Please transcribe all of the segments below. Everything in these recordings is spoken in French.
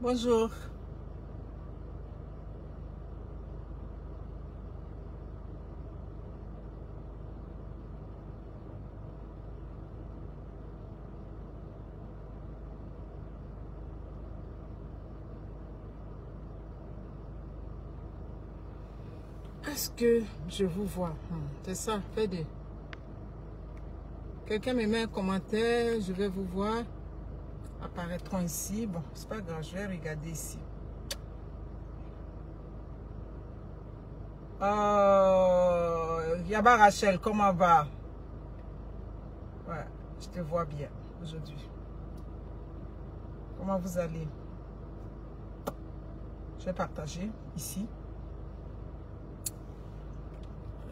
Bonjour. Est-ce que je vous vois? C'est ça, fait de... Quelqu'un me met un commentaire, je vais vous voir. Apparaîtront ici. Bon, c'est pas grave, je vais regarder ici. Yaba Rachel, comment va? Ouais, je te vois bien aujourd'hui. Comment vous allez? Je vais partager ici.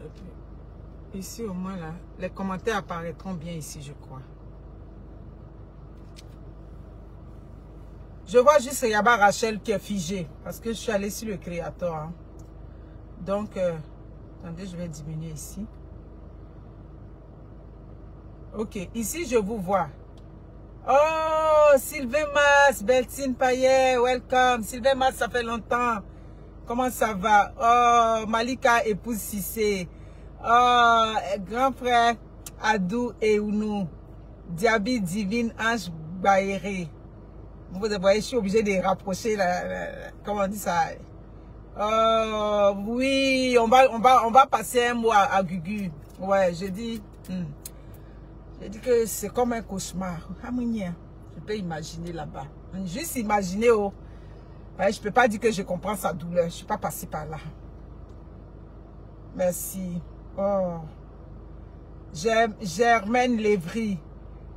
Et puis, ici au moins là, les commentaires apparaîtront bien ici, je crois. Je vois juste Yaba Rachel qui est figé parce que je suis allée sur le créateur. Hein. Donc, attendez, je vais diminuer ici. Ok, ici je vous vois. Oh, Sylvain Mas, Beltine Payet, welcome. Sylvain Mas, ça fait longtemps. Comment ça va? Oh, Malika épouse Cissé. Oh, grand frère Adou et Ounou. Diaby Divine Ange Baéré. Vous voyez, je suis obligée de rapprocher comment on dit ça? Oh, oui, on va passer un mois à Gugu. Ouais, je dis que c'est comme un cauchemar. Je peux imaginer là-bas. Juste imaginer, oh. Ouais, je ne peux pas dire que je comprends sa douleur. Je ne suis pas passée par là. Merci. Oh. Germaine Lévry.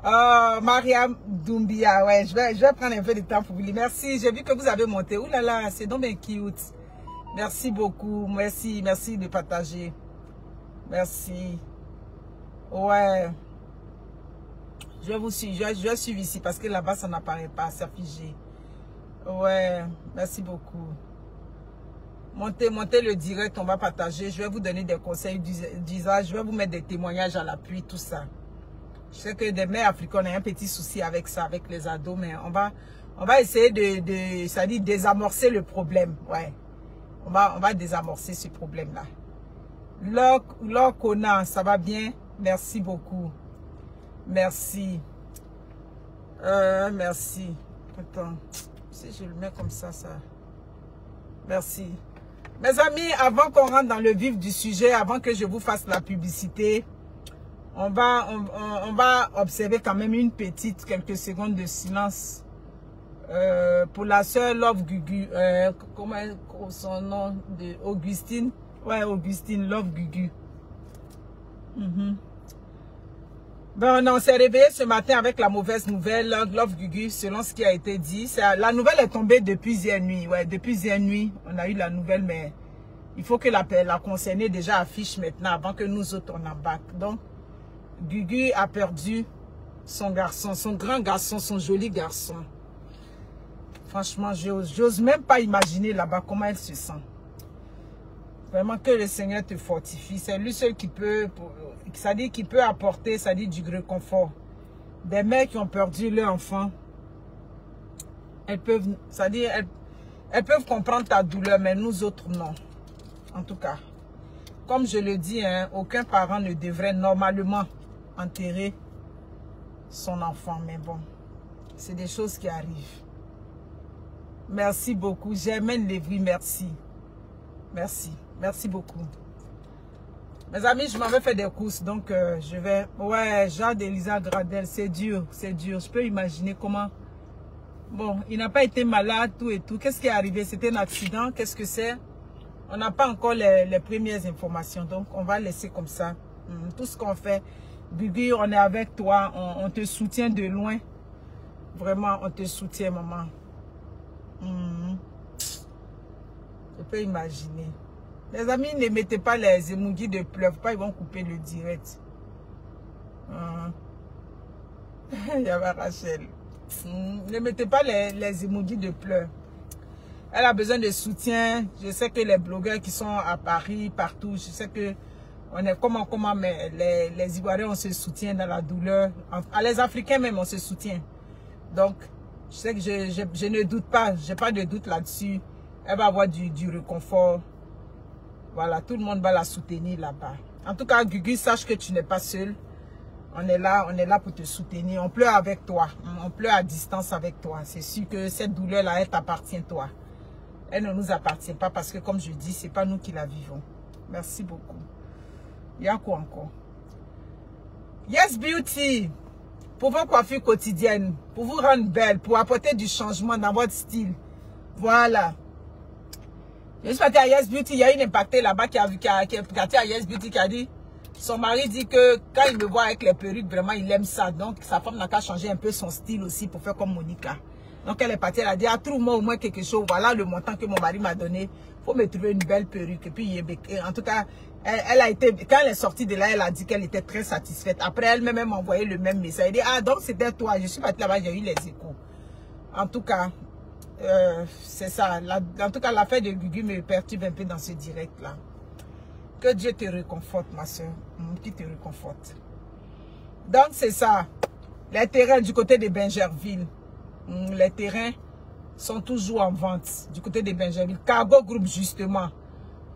Oh, Mariam Doumbia. Ouais, je vais prendre un peu de temps pour vous lire. Merci. J'ai vu que vous avez monté. Ouh là là, c'est donc bien cute. Merci beaucoup. Merci. Merci de partager. Merci. Ouais. Je vais vous suivre. Je vais suivre ici parce que là-bas, ça n'apparaît pas. C'est figé. Ouais. Merci beaucoup. Montez le direct. On va partager. Je vais vous donner des conseils d'usage. Je vais vous mettre des témoignages à l'appui. Tout ça. Je sais que des mères africaines ont un petit souci avec ça, avec les ados. Mais on va essayer de désamorcer le problème. Ouais. On va désamorcer ce problème-là. Laure Kona, ça va bien? Merci beaucoup. Merci. Merci. Attends. Si je le mets comme ça, ça... Merci. Mes amis, avant qu'on rentre dans le vif du sujet, avant que je vous fasse la publicité, on va observer quand même quelques secondes de silence pour la sœur Love Gugu. Comment son nom de Augustine? Ouais, Augustine Love Gugu. Ben, on s'est réveillé ce matin avec la mauvaise nouvelle, Love Gugu, selon ce qui a été dit. La nouvelle est tombée depuis hier nuit. Ouais, depuis hier nuit, on a eu la nouvelle, mais il faut que la concernée déjà affiche maintenant avant que nous autres on embarque. Donc, Gugu a perdu son garçon, son grand garçon, son joli garçon. Franchement, j'ose même pas imaginer là-bas comment elle se sent. Vraiment que le Seigneur te fortifie. C'est lui seul qui peut, c'est-à-dire qui peut apporter, c'est-à-dire du réconfort. Des mères qui ont perdu leur enfant, elles peuvent, c'est-à-dire elles peuvent comprendre ta douleur, mais nous autres non. En tout cas, comme je le dis, hein, aucun parent ne devrait normalement enterrer son enfant. Mais bon, c'est des choses qui arrivent. Merci beaucoup. Germaine Lévry, merci. Merci. Merci beaucoup. Mes amis, je m'en vais faire des courses. Donc, je vais... Ouais, Jean d'Elisa Gradel, c'est dur. C'est dur. Je peux imaginer comment... Bon, il n'a pas été malade, tout et tout. Qu'est-ce qui est arrivé? C'était un accident. Qu'est-ce que c'est? On n'a pas encore les premières informations. Donc, on va laisser comme ça. Tout ce qu'on fait. Gugu, on est avec toi. On te soutient de loin. Vraiment, on te soutient, maman. Je peux imaginer. Les amis, ne mettez pas les emojis de pleurs. Pas, ils vont couper le direct. Il y avait Rachel. Ne mettez pas les emojis de pleurs. Elle a besoin de soutien. Je sais que les blogueurs qui sont à Paris, partout, je sais que on est comment, mais les Ivoiriens, on se soutient dans la douleur. Les Africains même, on se soutient. Donc, Je sais que je ne doute pas. J'ai pas de doute là-dessus. Elle va avoir du réconfort. Voilà, tout le monde va la soutenir là-bas. En tout cas, Gugu, sache que tu n'es pas seul. On est là pour te soutenir. On pleure avec toi. On pleure à distance avec toi. C'est sûr que cette douleur-là, elle t'appartient toi. Elle ne nous appartient pas parce que, comme je dis, c'est pas nous qui la vivons. Merci beaucoup. Il y a quoi encore? Yes Beauty. Pour vos coiffures quotidiennes, pour vous rendre belle, pour apporter du changement dans votre style. Voilà. Je suis partie à Yes Beauty, il y a une impactée là-bas qui a partie à Yes Beauty qui a dit, son mari dit que quand il me voit avec les perruques, vraiment il aime ça. Donc sa femme n'a qu'à changer un peu son style aussi pour faire comme Monica. Donc elle est partie, elle a dit, ah, trouve-moi au moins quelque chose, voilà le montant que mon mari m'a donné. Faut me trouver une belle perruque. Et puis en tout cas, elle a été, quand elle est sortie de là, elle a dit qu'elle était très satisfaite. Après elle-même m'a envoyé le même message. Elle dit, ah donc c'était toi. Je suis partie là-bas, j'ai eu les échos. En tout cas, c'est ça. En tout cas, l'affaire de Gugu me perturbe un peu dans ce direct-là. Que Dieu te réconforte, ma soeur. Qui te réconforte. Donc, c'est ça. Les terrains du côté de Bingerville. Les terrains sont toujours en vente du côté de Bingerville. Cargo Group, justement.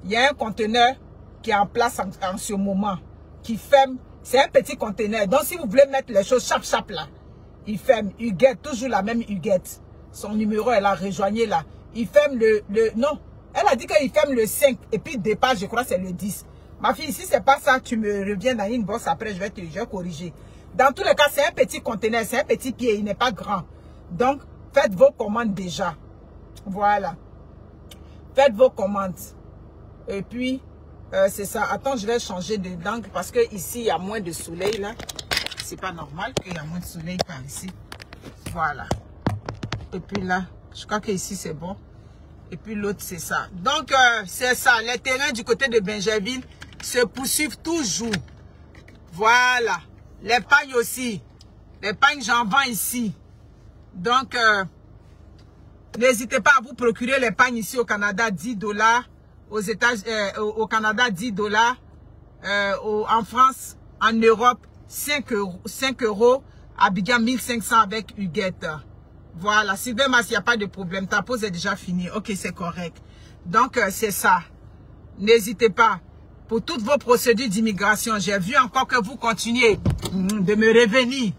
Il y a un conteneur qui est en place en ce moment. Qui ferme. C'est un petit conteneur. Donc, si vous voulez mettre les choses chap là, il ferme. Huguette, toujours la même Huguette. Son numéro, elle a rejoigné là. Il ferme non. Elle a dit qu'il ferme le 5. Et puis, départ, je crois, c'est le 10. Ma fille, si c'est pas ça, tu me reviens dans une box après, je vais corriger. Dans tous les cas, c'est un petit conteneur, c'est un petit pied, il n'est pas grand. Donc, faites vos commandes déjà. Voilà. Faites vos commandes. Et puis, c'est ça. Attends, je vais changer d'angle parce que ici, il y a moins de soleil là. C'est pas normal qu'il y a moins de soleil par ici. Voilà. Et puis là, je crois que ici c'est bon. Et puis l'autre, c'est ça. Donc, c'est ça. Les terrains du côté de Bingerville se poursuivent toujours. Voilà. Les pagnes aussi. Les pagnes, j'en vends ici. Donc, n'hésitez pas à vous procurer les pagnes ici au Canada, 10 $. Au Canada, 10 $. En France, en Europe, 5 €. Abidjan, 1500 avec Huguette. Voilà, Sylvain Mas, il n'y a pas de problème. Ta pause est déjà finie. Ok, c'est correct. Donc, c'est ça. N'hésitez pas. Pour toutes vos procédures d'immigration, j'ai vu encore que vous continuez de me revenir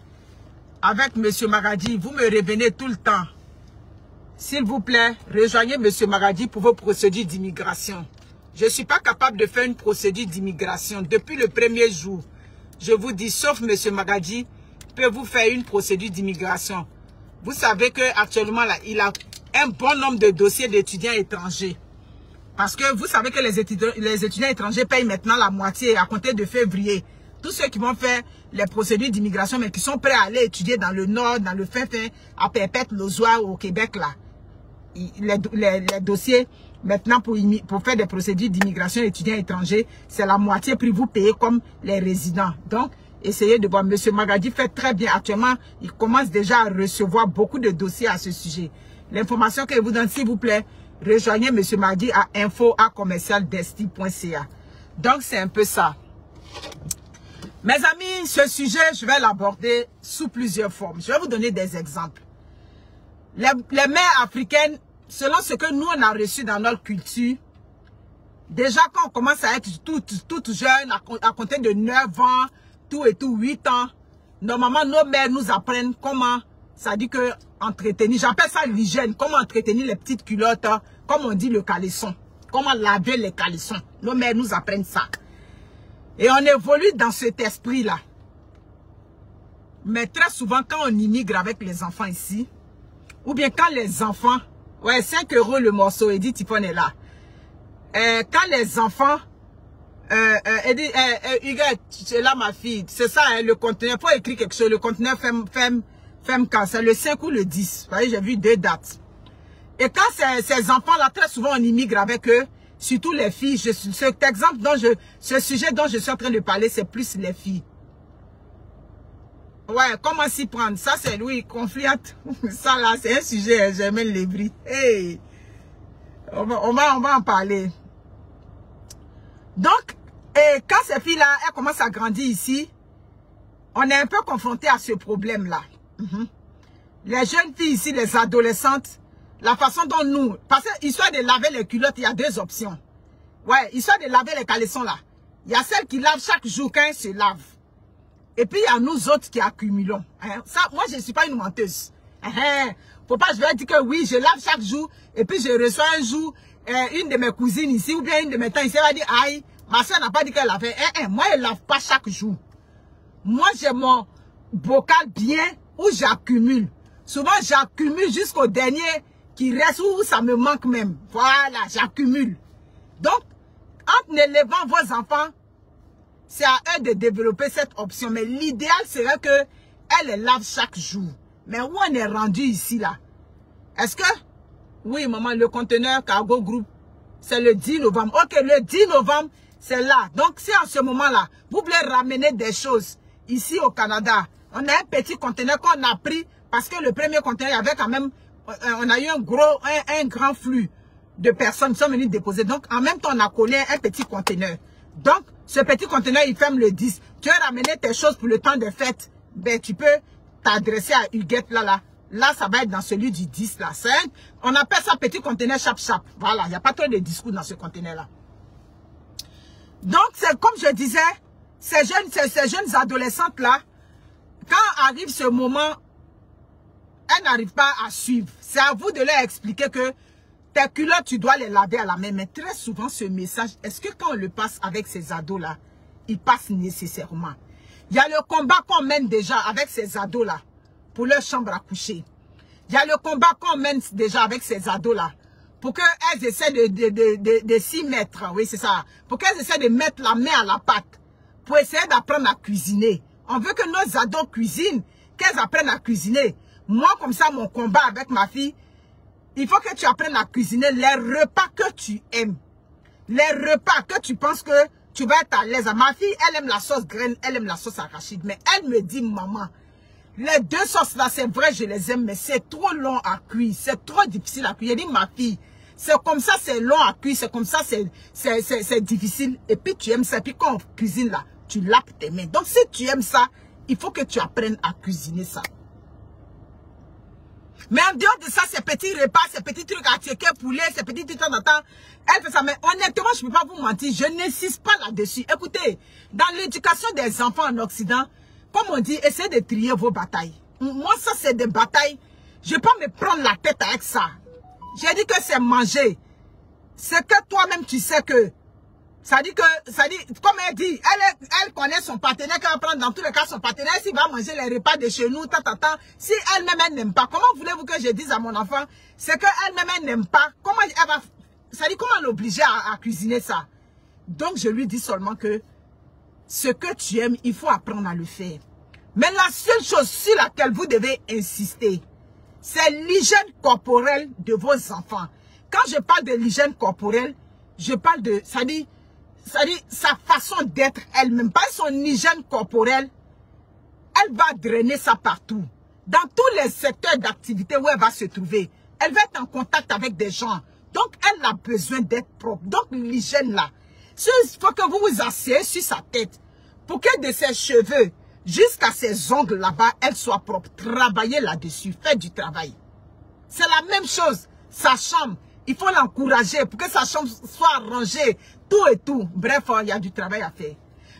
avec M. Maradi. Vous me revenez tout le temps. S'il vous plaît, rejoignez M. Maradi pour vos procédures d'immigration. Je ne suis pas capable de faire une procédure d'immigration depuis le premier jour. Je vous dis, sauf M. Maradi, peut vous faire une procédure d'immigration. Vous savez qu'actuellement, il a un bon nombre de dossiers d'étudiants étrangers. Parce que vous savez que les étudiants étrangers payent maintenant la moitié à compter de février. Tous ceux qui vont faire les procédures d'immigration, mais qui sont prêts à aller étudier dans le nord, dans le fin, à Perpète-Lausois, au Québec, là. Les dossiers, maintenant, pour faire des procédures d'immigration étudiants étrangers, c'est la moitié prix, vous payez comme les résidents. Donc, essayez de voir. M. Maradi fait très bien. Actuellement, il commence déjà à recevoir beaucoup de dossiers à ce sujet. L'information que je vous donne, s'il vous plaît, rejoignez M. Maradi à info@commercialdesti.ca. Donc, c'est un peu ça. Mes amis, ce sujet, je vais l'aborder sous plusieurs formes. Je vais vous donner des exemples. Les mères africaines, selon ce que nous, on a reçu dans notre culture, déjà quand on commence à être toute jeune, à compter de 9 ans, tout et tout, 8 ans, normalement, nos mères nous apprennent comment, ça dit que entretenir, j'appelle ça l'hygiène, comment entretenir les petites culottes, comme on dit le caleçon, comment laver les caleçons. Nos mères nous apprennent ça. Et on évolue dans cet esprit-là. Mais très souvent, quand on immigre avec les enfants ici, ou bien quand les enfants, ouais, 5 € le morceau, Edith Tiffon est là. Quand les enfants, Huguette, tu es là ma fille, c'est ça, hein, le conteneur, il faut écrire quelque chose, le conteneur FEMCA, c'est le 5 ou le 10, vous voyez, j'ai vu 2 dates. Et quand ces enfants-là, très souvent on immigre avec eux, surtout les filles, ce sujet dont je suis en train de parler, c'est plus les filles. Ouais, comment s'y prendre? Ça, c'est lui, conflit. Ça, là, c'est un sujet, j'aime les bris. Hey! On va en parler. Donc, quand ces filles-là, elles commencent à grandir ici, on est un peu confronté à ce problème-là. les jeunes filles ici, les adolescentes, la façon dont nous... Parce que, histoire de laver les culottes, il y a deux options. Ouais, histoire de laver les caleçons là. Il y a celles qui lavent chaque jour quand elles se lavent. Et puis, il y a nous autres qui accumulons. Hein. Ça, moi, je ne suis pas une menteuse. Faut pas, je vais dire que oui, je lave chaque jour. Et puis, je reçois un jour une de mes cousines ici ou bien une de mes tantes ici. Elle va dire, aïe, ma soeur n'a pas dit qu'elle lavait. Moi, elle ne lave pas chaque jour. Moi, j'ai mon bocal bien où j'accumule. Souvent, j'accumule jusqu'au dernier qui reste où ça me manque même. Voilà, j'accumule. Donc, en élevant vos enfants, c'est à eux de développer cette option. Mais l'idéal serait qu'elles les lavent chaque jour. Mais où on est rendu ici, là? Est-ce que... Oui, maman, le conteneur Cargo Group, c'est le 10 novembre. Ok, le 10 novembre, c'est là. Donc, si en ce moment-là, vous voulez ramener des choses ici au Canada, on a un petit conteneur qu'on a pris parce que le premier conteneur, il y avait quand même... On a eu un grand flux de personnes qui sont venues déposer. Donc, en même temps, on a collé un petit conteneur. Donc, ce petit conteneur, il ferme le 10. Tu veux ramener tes choses pour le temps de fête. Ben, tu peux t'adresser à Huguette là. Là, ça va être dans celui du 10 là. On appelle ça petit conteneur chap-chap. Voilà, il n'y a pas trop de discours dans ce conteneur là. Donc, c'est comme je disais, ces jeunes adolescentes là, quand arrive ce moment, elles n'arrivent pas à suivre. C'est à vous de leur expliquer que tes culottes, tu dois les laver à la main. Mais très souvent, ce message, est-ce que quand on le passe avec ces ados-là, il passe nécessairement? Il y a le combat qu'on mène déjà avec ces ados-là pour leur chambre à coucher. Il y a le combat qu'on mène déjà avec ces ados-là pour qu'elles essaient de s'y mettre. Oui, c'est ça. Pour qu'elles essaient de mettre la main à la pâte. Pour essayer d'apprendre à cuisiner. On veut que nos ados cuisinent, qu'elles apprennent à cuisiner. Moi, comme ça, mon combat avec ma fille, il faut que tu apprennes à cuisiner les repas que tu aimes. Les repas que tu penses que tu vas être à l'aise. Ma fille, elle aime la sauce graine, elle aime la sauce arachide. Mais elle me dit, maman, les deux sauces là, c'est vrai, je les aime, mais c'est trop long à cuire. C'est trop difficile à cuire. J'ai dit, ma fille, c'est comme ça, c'est long à cuire. C'est comme ça, c'est difficile. Et puis tu aimes ça. Et puis quand on cuisine là, tu laves tes mains. Donc si tu aimes ça, il faut que tu apprennes à cuisiner ça. Mais en dehors de ça, ces petits repas, ces petits trucs à checker, poulet, ces petits trucs de temps, elle fait ça. Mais honnêtement, je ne peux pas vous mentir, je n'insiste pas là-dessus. Écoutez, dans l'éducation des enfants en Occident, comme on dit, essayez de trier vos batailles. Moi, ça, c'est des batailles. Je ne vais pas me prendre la tête avec ça. J'ai dit que c'est manger. C'est que toi-même, tu sais que... Ça dit, comme elle dit, elle connaît son partenaire, qu'elle va prendre dans tous les cas son partenaire, s'il va manger les repas de chez nous, si elle-même, elle n'aime pas, comment voulez-vous que je dise à mon enfant, c'est qu'elle-même, elle n'aime pas, comment elle va, ça dit, comment l'obliger à cuisiner ça? Donc, je lui dis seulement que ce que tu aimes, il faut apprendre à le faire. Mais la seule chose sur laquelle vous devez insister, c'est l'hygiène corporelle de vos enfants. Quand je parle de l'hygiène corporelle, je parle de, ça dit, sa façon d'être elle-même, pas son hygiène corporelle, elle va drainer ça partout. Dans tous les secteurs d'activité où elle va se trouver, elle va être en contact avec des gens. Donc, elle a besoin d'être propre. Donc, l'hygiène là, il faut que vous vous asseyez sur sa tête pour que de ses cheveux jusqu'à ses ongles là-bas, elle soit propre. Travaillez là-dessus, faites du travail. C'est la même chose. Sa chambre, il faut l'encourager pour que sa chambre soit rangée, tout et tout. Bref, il y a du travail à faire.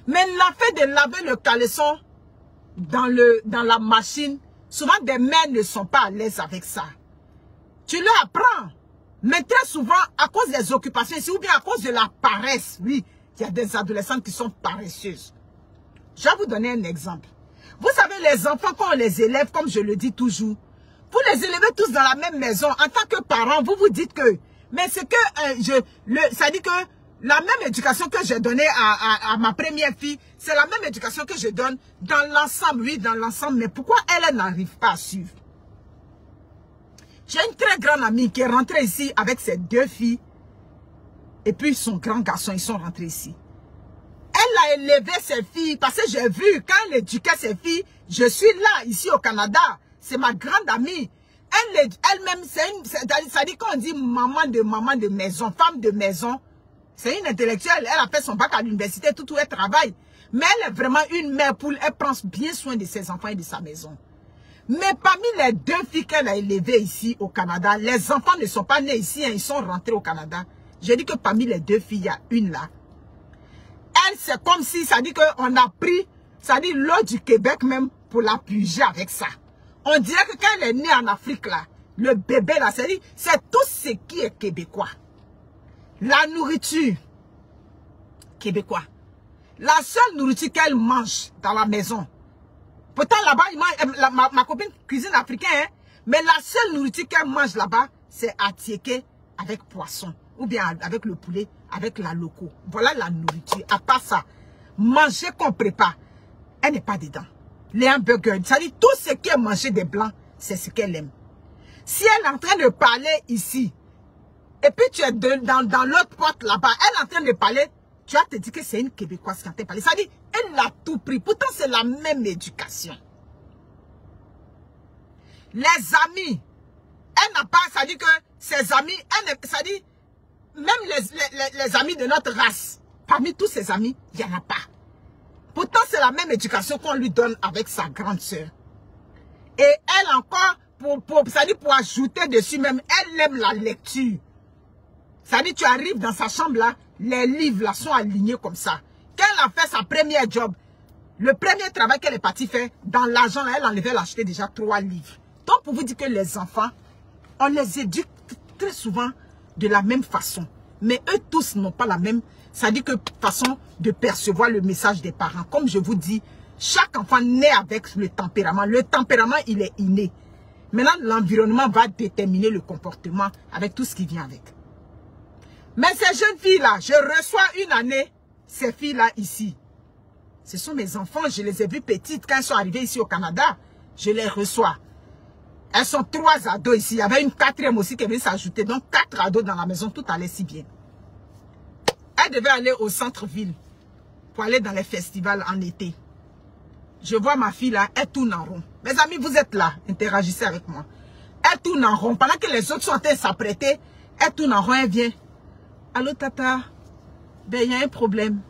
Mais le fait de laver le caleçon dans la machine, souvent des mères ne sont pas à l'aise avec ça. Tu leur apprends. Mais très souvent, à cause des occupations ici, ou bien à cause de la paresse, oui, il y a des adolescentes qui sont paresseuses. Je vais vous donner un exemple. Vous savez, les enfants, quand on les élève, comme je le dis toujours, vous les élevez tous dans la même maison. En tant que parents, vous vous dites que, mais c'est que, ça dit que la même éducation que j'ai donnée à ma première fille, c'est la même éducation que je donne dans l'ensemble, oui, dans l'ensemble. Mais pourquoi elle n'arrive pas à suivre? J'ai une très grande amie qui est rentrée ici avec ses deux filles. Et puis son grand garçon, ils sont rentrés ici. Elle a élevé ses filles parce que j'ai vu, quand elle éduquait ses filles, je suis là, ici au Canada. C'est ma grande amie. Elle-même, ça dit qu'on dit maman de maison, femme de maison. C'est une intellectuelle. Elle a fait son bac à l'université, tout où elle travaille. Mais elle est vraiment une mère poule. Elle prend bien soin de ses enfants et de sa maison. Mais parmi les 2 filles qu'elle a élevées ici au Canada, les enfants ne sont pas nés ici, hein, ils sont rentrés au Canada. Je dis que parmi les 2 filles, il y a une là. Elle, c'est comme si, ça dit qu'on a pris, ça dit l'eau du Québec même pour la puger avec ça. On dirait que quand elle est née en Afrique là, le bébé là, c'est tout ce qui est québécois. La nourriture, québécois. La seule nourriture qu'elle mange dans la maison. Pourtant là-bas, ma copine cuisine africaine, hein, mais la seule nourriture qu'elle mange là-bas, c'est attiéké avec poisson. Ou bien avec le poulet, avec la loco. Voilà la nourriture. À part ça, manger qu'on prépare, elle n'est pas dedans. Les hamburgers, ça dit tout ce qui est mangé des blancs, c'est ce qu'elle aime. Si elle est en train de parler ici, et puis tu es dans l'autre porte là-bas, elle est en train de parler, tu vas te dire que c'est une Québécoise qui a parlé. Ça dit, elle a tout pris. Pourtant, c'est la même éducation. Les amis, elle n'a pas, ça dit que ses amis, ça dit, même les amis de notre race, parmi tous ses amis, il n'y en a pas. Pourtant, c'est la même éducation qu'on lui donne avec sa grande sœur. Et elle encore, ça dit pour ajouter dessus même, elle aime la lecture. Ça dit, tu arrives dans sa chambre là, les livres là sont alignés comme ça. Quand elle a fait sa première job, le premier travail qu'elle est partie faire, dans l'argent là, elle enlevait l'acheter déjà 3 livres. Donc pour vous dire que les enfants, on les éduque très souvent de la même façon. Mais eux tous n'ont pas la même, ça dit que façon de percevoir le message des parents. Comme je vous dis, chaque enfant naît avec le tempérament. Le tempérament, il est inné. Maintenant, l'environnement va déterminer le comportement avec tout ce qui vient avec. Mais ces jeunes filles-là, je reçois une année ces filles-là ici. Ce sont mes enfants, je les ai vues petites quand elles sont arrivées ici au Canada. Je les reçois. Elles sont 3 ados ici. Il y avait une 4e aussi qui venait s'ajouter. Donc 4 ados dans la maison, tout allait si bien. Elle devait aller au centre-ville pour aller dans les festivals en été. Je vois ma fille là, elle tourne en rond. Mes amis, vous êtes là, interagissez avec moi. Elle tourne en rond. Pendant que les autres sont en train de s'apprêter, elle tourne en rond, elle vient. Allô tata, ben il y a un problème.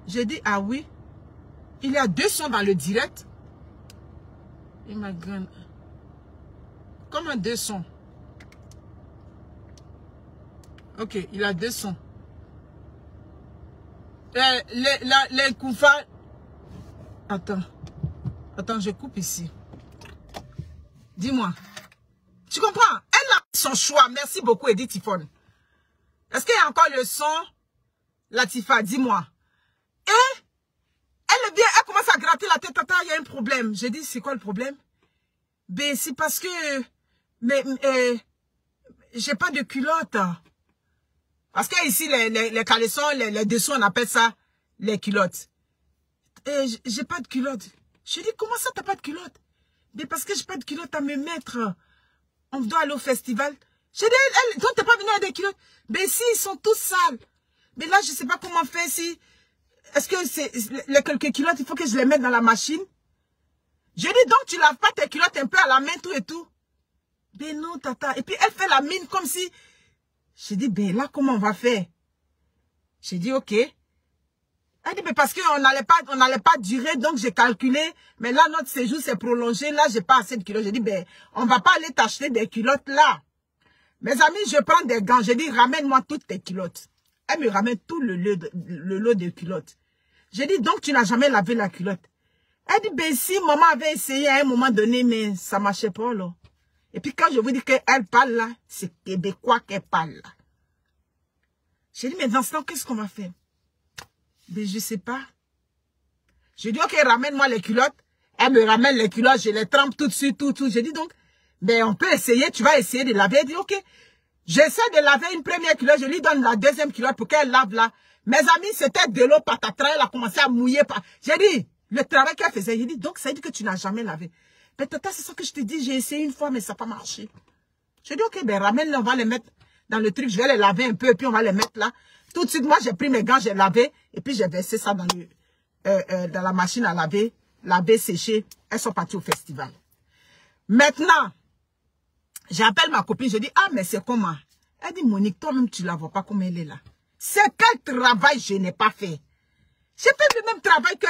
J'ai dit, ah oui, il y a 2 sons dans le direct. Et ma grande, comment 2 sons? Ok, il a 2 sons. Les Koufa. Attends, je coupe ici. Dis-moi. Tu comprends? Elle a son choix. Merci beaucoup, Edith Tifon. Est-ce qu'il y a encore le son? Latifa, dis-moi. Et elle vient, elle commence à gratter la tête. Tata, il y a un problème. J'ai dit, c'est quoi le problème? Ben, c'est parce que... Mais j'ai pas de culotte. Parce que ici, les caleçons, les dessous, on appelle ça les culottes. J'ai pas de culotte. Je dis, comment ça, t'as pas de culotte? Mais parce que j'ai pas de culotte à me mettre. On doit aller au festival. J'ai dit, toi, t'es pas venu avec des culottes? Mais si, ils sont tous sales. Mais là, je sais pas comment faire si... Est-ce que c'est les quelques culottes, il faut que je les mette dans la machine? Je dis, donc, tu laves pas tes culottes un peu à la main, tout et tout? Ben non, tata. Et puis, elle fait la mine comme si... J'ai dit, ben là, comment on va faire? J'ai dit, ok. Elle dit, mais parce qu'on n'allait pas durer, donc j'ai calculé. Mais là, notre séjour s'est prolongé. Là, j'ai pas assez de culottes. J'ai dit, ben, on va pas aller t'acheter des culottes là. Mes amis, je prends des gants. J'ai dit, ramène-moi toutes tes culottes. Elle me ramène tout le lot de culottes. J'ai dit, donc tu n'as jamais lavé la culotte? Elle dit, ben si, maman avait essayé à un moment donné, mais ça marchait pas là. Et puis quand je vous dis qu'elle parle là, c'est québécois qu'elle parle là. J'ai dit, mais dans ce temps, qu'est-ce qu'on va faire? Ben je sais pas. J'ai dit, ok, ramène-moi les culottes. Elle me ramène les culottes, je les trempe tout de suite, tout. J'ai dit donc, ben on peut essayer, tu vas essayer de laver. Elle dit, ok. J'essaie de laver une première culotte, je lui donne la 2e culotte pour qu'elle lave là. Mes amis, c'était de l'eau patatras, elle a commencé à mouiller. J'ai dit, le travail qu'elle faisait, j'ai dit, donc ça veut dire que tu n'as jamais lavé. Mais tata, c'est ça que je te dis, j'ai essayé une fois, mais ça n'a pas marché. J'ai dit, ok, ben ramène-les, on va les mettre dans le truc, je vais les laver un peu, et puis on va les mettre là. Tout de suite, moi, j'ai pris mes gants, j'ai lavé, et puis j'ai versé ça dans la machine à laver, sécher. Elles sont parties au festival. Maintenant, j'appelle ma copine, je dis, ah, mais c'est comment? Elle dit, Monique, toi-même, tu ne la vois pas comme elle est là. C'est quel travail je n'ai pas fait? J'ai fait le même travail que,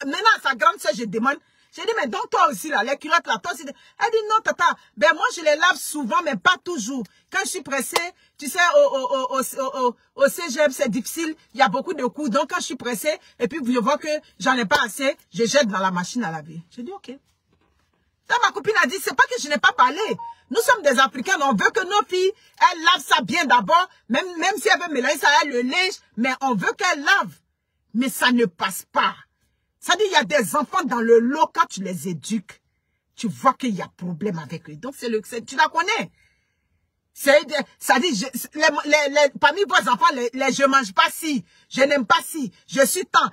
maintenant, à sa grande soeur, je demande, J'ai dit, mais donc toi aussi, là, les culottes, là, toi aussi. Elle dit, non, tata, ben moi, je les lave souvent, mais pas toujours. Quand je suis pressée, tu sais, au cégep, c'est difficile, il y a beaucoup de coups. Donc, quand je suis pressée, et puis je vois que j'en ai pas assez, je jette dans la machine à laver. J'ai dit, ok. Quand ma copine a dit, c'est pas que je n'ai pas parlé. Nous sommes des Africains, on veut que nos filles, elles lavent ça bien d'abord, même si elles veulent mélanger ça à le linge, mais on veut qu'elles lavent. Mais ça ne passe pas. Ça dit, il y a des enfants dans le lot, quand tu les éduques, tu vois qu'il y a problème avec eux. Donc, tu la connais. Ça dit, parmi vos enfants, je mange pas si, je n'aime pas si, je suis tant.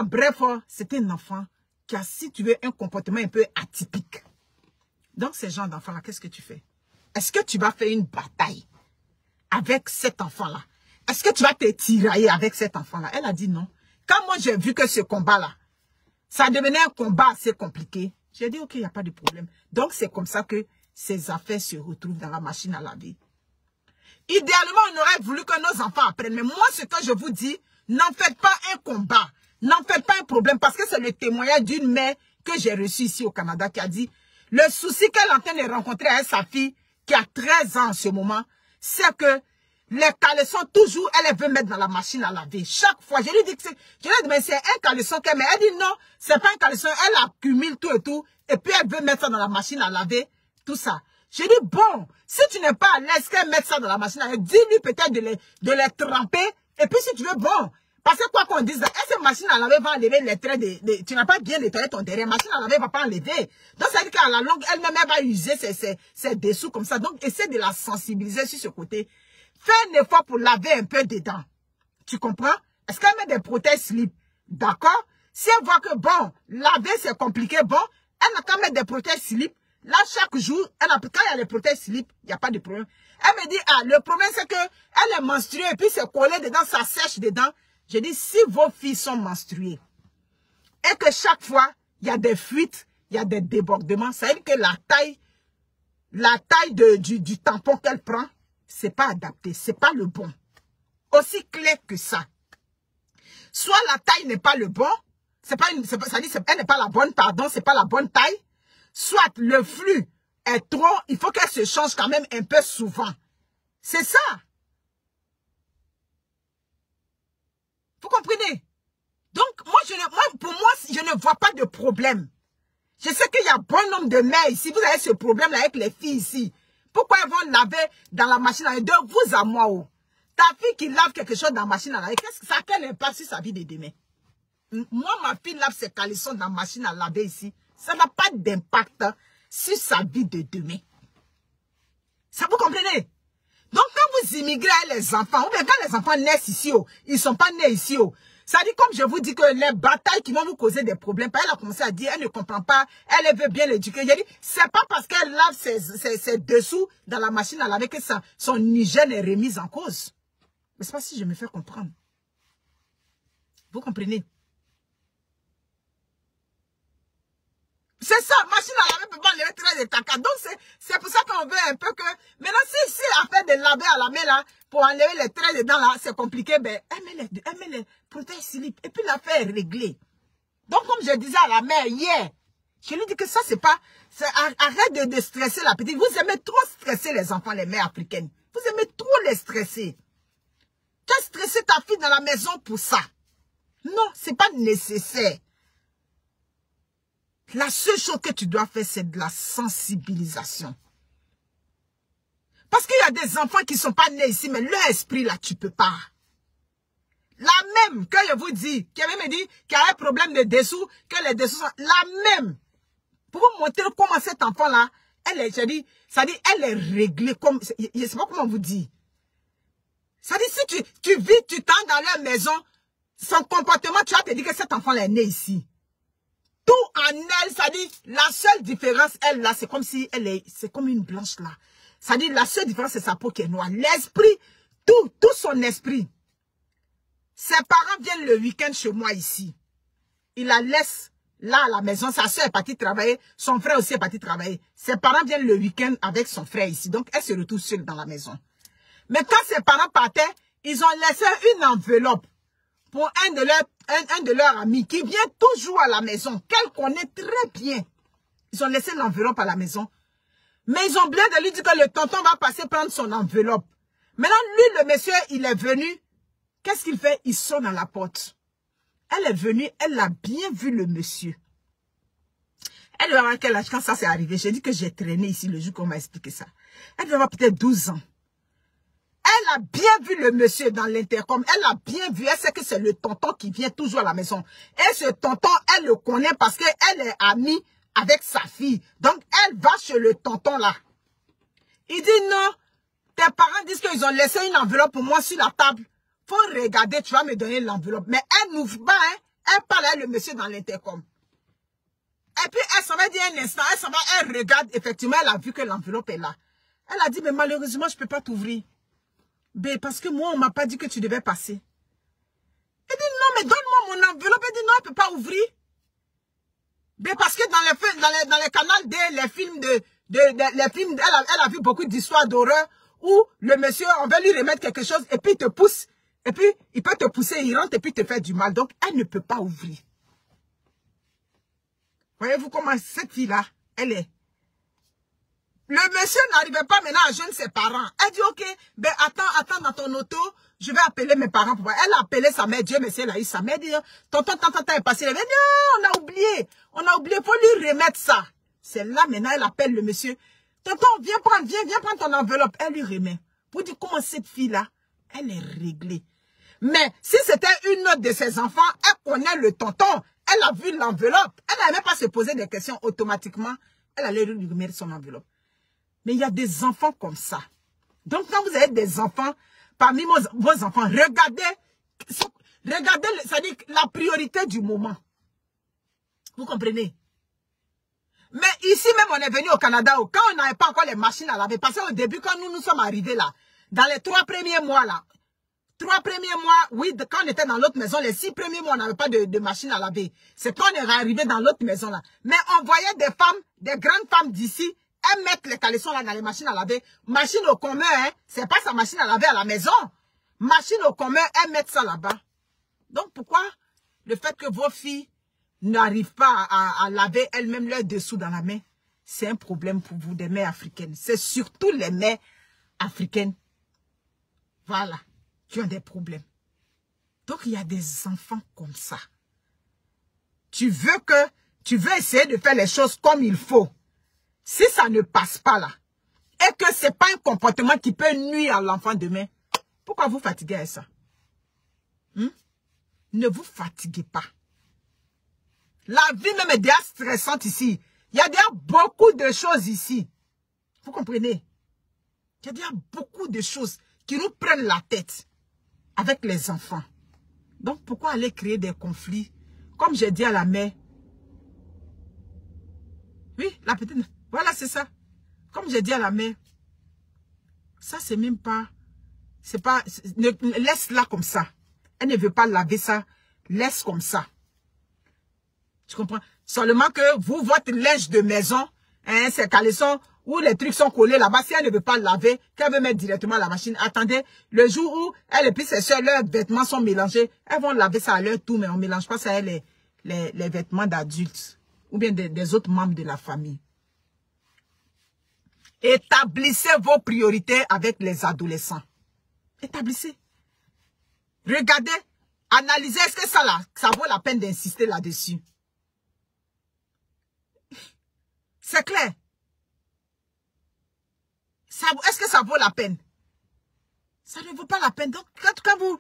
Bref, c'était un enfant qui a, si tu veux, un comportement un peu atypique. Donc, ces gens d'enfants-là, qu'est-ce que tu fais? Est-ce que tu vas faire une bataille avec cet enfant-là? Est-ce que tu vas te tirailler avec cet enfant-là? Elle a dit non. Quand moi, j'ai vu que ce combat-là, ça devenait un combat assez compliqué, j'ai dit, ok, il n'y a pas de problème. Donc, c'est comme ça que ces affaires se retrouvent dans la machine à laver. Idéalement, on aurait voulu que nos enfants apprennent. Mais moi, ce que je vous dis, n'en faites pas un combat. N'en faites pas un problème. Parce que c'est le témoignage d'une mère que j'ai reçue ici au Canada qui a dit, le souci qu'elle est en train de rencontrer avec sa fille, qui a 13 ans en ce moment, c'est que les caleçons, toujours, elle veut mettre dans la machine à laver. Chaque fois, je lui dis que c'est un caleçon qu'elle met. Elle dit non, c'est pas un caleçon. Elle accumule tout et tout. Et puis, elle veut mettre ça dans la machine à laver. Tout ça. Je dis, bon, si tu n'es pas à l'aise qu'elle mette ça dans la machine à laver, dis-lui peut-être de les tremper. Et puis, si tu veux, bon. Parce que quoi qu'on dise, cette machine à laver va enlever les traits tu n'as pas bien nettoyé ton derrière. Machine à laver va pas enlever. Donc, ça veut dire qu'à la longue, elle-même, elle va user ses dessous comme ça. Donc, essaie de la sensibiliser sur ce côté. Fais un effort pour laver un peu dedans. Tu comprends? Est-ce qu'elle met des protèges slip? D'accord? Si elle voit que, bon, laver c'est compliqué, bon, elle n'a qu'à mettre des protèges slip. Là, chaque jour, quand il y a les protèges slip, il n'y a pas de problème. Elle me dit, ah, le problème c'est que elle est menstruée et puis c'est collé dedans, ça sèche dedans. Je dis, si vos filles sont menstruées et que chaque fois, il y a des fuites, il y a des débordements, ça veut dire que la taille du tampon qu'elle prend, c'est pas adapté, c'est pas le bon. Aussi clair que ça. Soit la taille n'est pas le bon, elle n'est pas la bonne, pardon, c'est pas la bonne taille. Soit le flux est trop, il faut qu'elle se change quand même un peu souvent. C'est ça. Vous comprenez? Donc, pour moi, je ne vois pas de problème. Je sais qu'il y a bon nombre de mères ici. Vous avez ce problème-là avec les filles ici. Pourquoi elles vont laver dans la machine à laver? De vous à moi, oh. Ta fille qui lave quelque chose dans la machine à laver, qu'est-ce que ça a quel impact sur sa vie de demain? Moi, ma fille lave ses caleçons dans la machine à laver ici. Ça n'a pas d'impact sur sa vie de demain. Ça, vous comprenez? Donc, quand vous immigrez les enfants, ou bien quand les enfants naissent ici, oh, ils ne sont pas nés ici, oh. Ça dit, comme je vous dis, que les batailles qui vont vous causer des problèmes, elle a commencé à dire, elle ne comprend pas, elle veut bien l'éduquer. J'ai dit, c'est pas parce qu'elle lave ses dessous dans la machine à laver que son hygiène est remise en cause. Mais c'est pas si je me fais comprendre. Vous comprenez? C'est ça, machine à laver peut pas enlever très de caca. Donc, c'est pour ça qu'on veut un peu que... Maintenant, si affaire de laver à la main, là, pour enlever les traits dedans, là, c'est compliqué, ben, elle met les protèges slip. Et puis, l'affaire est réglée. Donc, comme je disais à la mère hier, je lui dis que ça, c'est pas... Arrête de stresser la petite. Vous aimez trop stresser les enfants, les mères africaines. Vous aimez trop les stresser. Tu as stressé ta fille dans la maison pour ça. Non, c'est pas nécessaire. La seule chose que tu dois faire, c'est de la sensibilisation. Parce qu'il y a des enfants qui ne sont pas nés ici, mais leur esprit, là, tu ne peux pas. La même, que je vous dis, qui avait me dit qu'il y a un problème de dessous, que les dessous sont la même. Pour vous montrer comment cet enfant-là, elle est, elle est réglée comme, je ne sais pas comment vous dire. Ça dit, si tu vis, tu t'en dans leur maison, son comportement, tu vas te dire que cet enfant-là est né ici. Tout en elle, ça dit, la seule différence, elle, là, c'est comme si c'est comme une blanche, là. Ça dit, la seule différence, c'est sa peau qui est noire. L'esprit, tout son esprit. Ses parents viennent le week-end chez moi ici. Il la laisse là à la maison. Sa soeur est partie travailler. Son frère aussi est parti travailler. Ses parents viennent le week-end avec son frère ici. Donc, elle se retrouve seule dans la maison. Mais quand ses parents partaient, ils ont laissé une enveloppe pour un de leurs amis qui vient toujours à la maison, qu'elle connaît très bien. Ils ont laissé l'enveloppe à la maison. Mais ils ont oublié de lui dire que le tonton va passer prendre son enveloppe. Maintenant, lui, le monsieur, il est venu. Qu'est-ce qu'il fait? Il sonne à la porte. Elle est venue, elle a bien vu le monsieur. Elle doit avoir quel âge quand ça s'est arrivé? J'ai dit que j'ai traîné ici le jour qu'on m'a expliqué ça. Elle doit avoir peut-être 12 ans. Elle a bien vu le monsieur dans l'intercom. Elle a bien vu. Elle sait que c'est le tonton qui vient toujours à la maison. Et ce tonton, elle le connaît parce qu'elle est amie avec sa fille. Donc, elle va chez le tonton là. Il dit non. Tes parents disent qu'ils ont laissé une enveloppe pour moi sur la table. Faut regarder, tu vas me donner l'enveloppe. Mais elle n'ouvre pas, hein. Elle parle avec le monsieur dans l'intercom. Et puis, elle s'en va dire un instant. Elle s'en va, elle regarde. Effectivement, elle a vu que l'enveloppe est là. Elle a dit, mais malheureusement, je ne peux pas t'ouvrir. Parce que moi, on ne m'a pas dit que tu devais passer. Elle dit, non, mais donne-moi mon enveloppe. Elle dit, non, elle ne peut pas ouvrir. Parce que dans les canaux les films elle a vu beaucoup d'histoires d'horreur où le monsieur, on va lui remettre quelque chose et puis il te pousse. Et puis, il peut te pousser, il rentre et puis te fait du mal. Donc, elle ne peut pas ouvrir. Voyez-vous comment cette fille-là, elle est. Le monsieur n'arrivait pas maintenant à joindre ses parents. Elle dit, ok, ben attends dans ton auto, je vais appeler mes parents pour voir. Elle a appelé sa mère, Dieu merci, elle a eu sa mère, elle dit, tonton est passé. Elle dit, non, on a oublié, faut lui remettre ça. C'est là maintenant, elle appelle le monsieur. Tonton, viens prendre ton enveloppe. Elle lui remet. Pour dire comment cette fille-là, elle est réglée. Mais si c'était une autre de ses enfants, elle connaît le tonton, elle a vu l'enveloppe. Elle n'allait même pas se poser des questions automatiquement. Elle allait lui remettre son enveloppe. Mais il y a des enfants comme ça. Donc, quand vous avez des enfants, parmi vos enfants, regardez, c'est-à-dire la priorité du moment. Vous comprenez? Mais ici même, on est venu au Canada, quand on n'avait pas encore les machines à laver, parce qu'au début, quand nous sommes arrivés là, dans les 3 premiers mois là, 3 premiers mois, oui, quand on était dans l'autre maison, les 6 premiers mois, on n'avait pas de machine à laver. C'est quand on est arrivé dans l'autre maison là. Mais on voyait des femmes, des grandes femmes d'ici, elles mettent les caleçons là dans les machines à laver. Machine au commun, hein. C'est pas sa machine à laver à la maison. Machine au commun, elles mettent ça là-bas. Donc pourquoi le fait que vos filles n'arrivent pas à laver elles-mêmes leurs dessous dans la main, c'est un problème pour vous, des mères africaines. C'est surtout les mères africaines. Voilà. Qui ont des problèmes. Donc, il y a des enfants comme ça. Tu veux essayer de faire les choses comme il faut. Si ça ne passe pas là, et que ce n'est pas un comportement qui peut nuire à l'enfant demain, pourquoi vous fatiguez à ça? Ne vous fatiguez pas. La vie même est déjà stressante ici. Il y a déjà beaucoup de choses ici. Vous comprenez? Il y a déjà beaucoup de choses qui nous prennent la tête. Avec les enfants. Donc, pourquoi aller créer des conflits? Comme j'ai dit à la mère. Oui, la petite. Voilà, c'est ça. Comme j'ai dit à la mère. Ça, c'est même pas... C'est pas... Laisse-la comme ça. Elle ne veut pas laver ça. Laisse comme ça. Tu comprends? Seulement que vous, votre linge de maison, hein, ces caleçons, où les trucs sont collés là-bas, si elle ne veut pas laver, qu'elle veut mettre directement à la machine, attendez, le jour où elle et puis ses soeurs, leurs vêtements sont mélangés, elles vont laver ça à leur tour, mais on ne mélange pas ça avec les vêtements d'adultes, ou bien des autres membres de la famille. Établissez vos priorités avec les adolescents. Établissez. Regardez, analysez, est-ce que ça vaut la peine d'insister là-dessus? C'est clair. Est-ce que ça vaut la peine? Ça ne vaut pas la peine. Donc, quand vous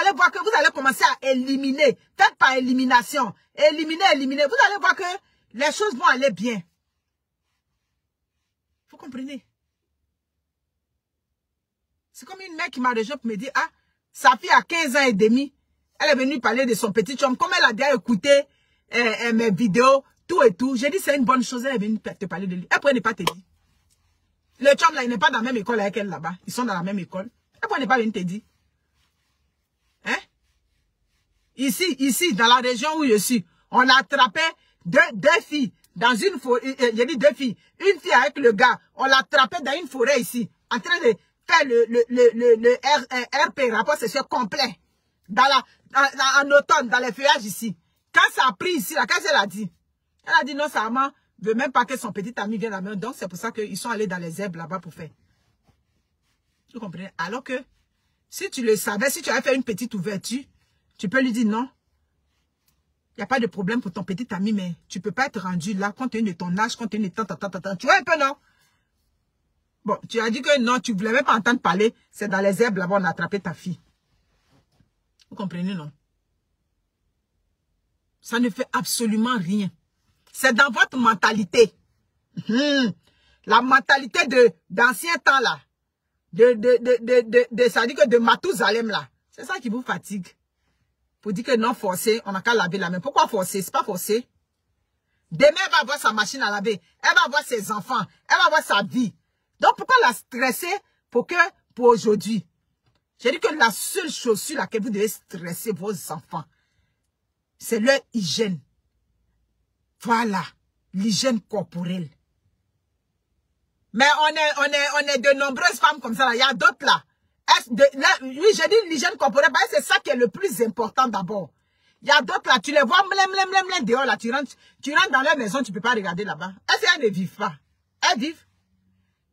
allez voir que vous allez commencer à éliminer, faites par élimination, éliminer, vous allez voir que les choses vont aller bien. Vous comprenez? C'est comme une mère qui m'a rejoint pour me dire, ah, sa fille a 15 ans et demi, elle est venue parler de son petit chum, comme elle a déjà écouté mes vidéos, tout et tout. J'ai dit, c'est une bonne chose, elle est venue te parler de lui. Elle pourrait ne pas te dire. Le chum là, il n'est pas dans la même école avec elle là-bas. Ils sont dans la même école. Elle pourrait ne pas venir te dire. Hein? Ici, dans la région où je suis, on a attrapé deux filles dans une forêt. J'ai dit 2 filles. Une fille avec le gars, on l'a attrapé dans une forêt ici, en train de faire le RP, rapport sexuel complet. en automne, dans les feuillages ici. Quand ça a pris ici, là, qu'est-ce qu'elle a dit? Elle a dit non, sa maman ne veut même pas que son petit ami vienne à la maison. Donc, c'est pour ça qu'ils sont allés dans les herbes là-bas pour faire. Vous comprenez? Alors que, si tu le savais, si tu avais fait une petite ouverture, tu peux lui dire non. Il n'y a pas de problème pour ton petit ami, mais tu ne peux pas être rendu là, compte tenu de ton âge, compte tenu de ton... Tu vois un peu, non? Bon, tu as dit que non, tu ne voulais même pas entendre parler. C'est dans les herbes là-bas, on a attrapé ta fille. Vous comprenez, non? Ça ne fait absolument rien. C'est dans votre mentalité. La mentalité d'ancien temps là. Ça dit que de Mathusalem là. C'est ça qui vous fatigue. Pour dire que non, forcé, on n'a qu'à laver la main. Pourquoi forcer? C'est pas forcé. Demain, elle va avoir sa machine à laver. Elle va avoir ses enfants. Elle va avoir sa vie. Donc, pourquoi la stresser pour aujourd'hui? J'ai dit que la seule chose sur laquelle vous devez stresser vos enfants, c'est leur hygiène. Voilà. L'hygiène corporelle. Mais on est de nombreuses femmes comme ça là. Il y a d'autres là. Oui, j'ai dit l'hygiène corporelle, c'est ça qui est le plus important d'abord. Il y a d'autres là, tu les vois blém dehors là, tu rentres dans leur maison, tu ne peux pas regarder là-bas. Est-ce qu'elles ne vivent pas? Elles vivent.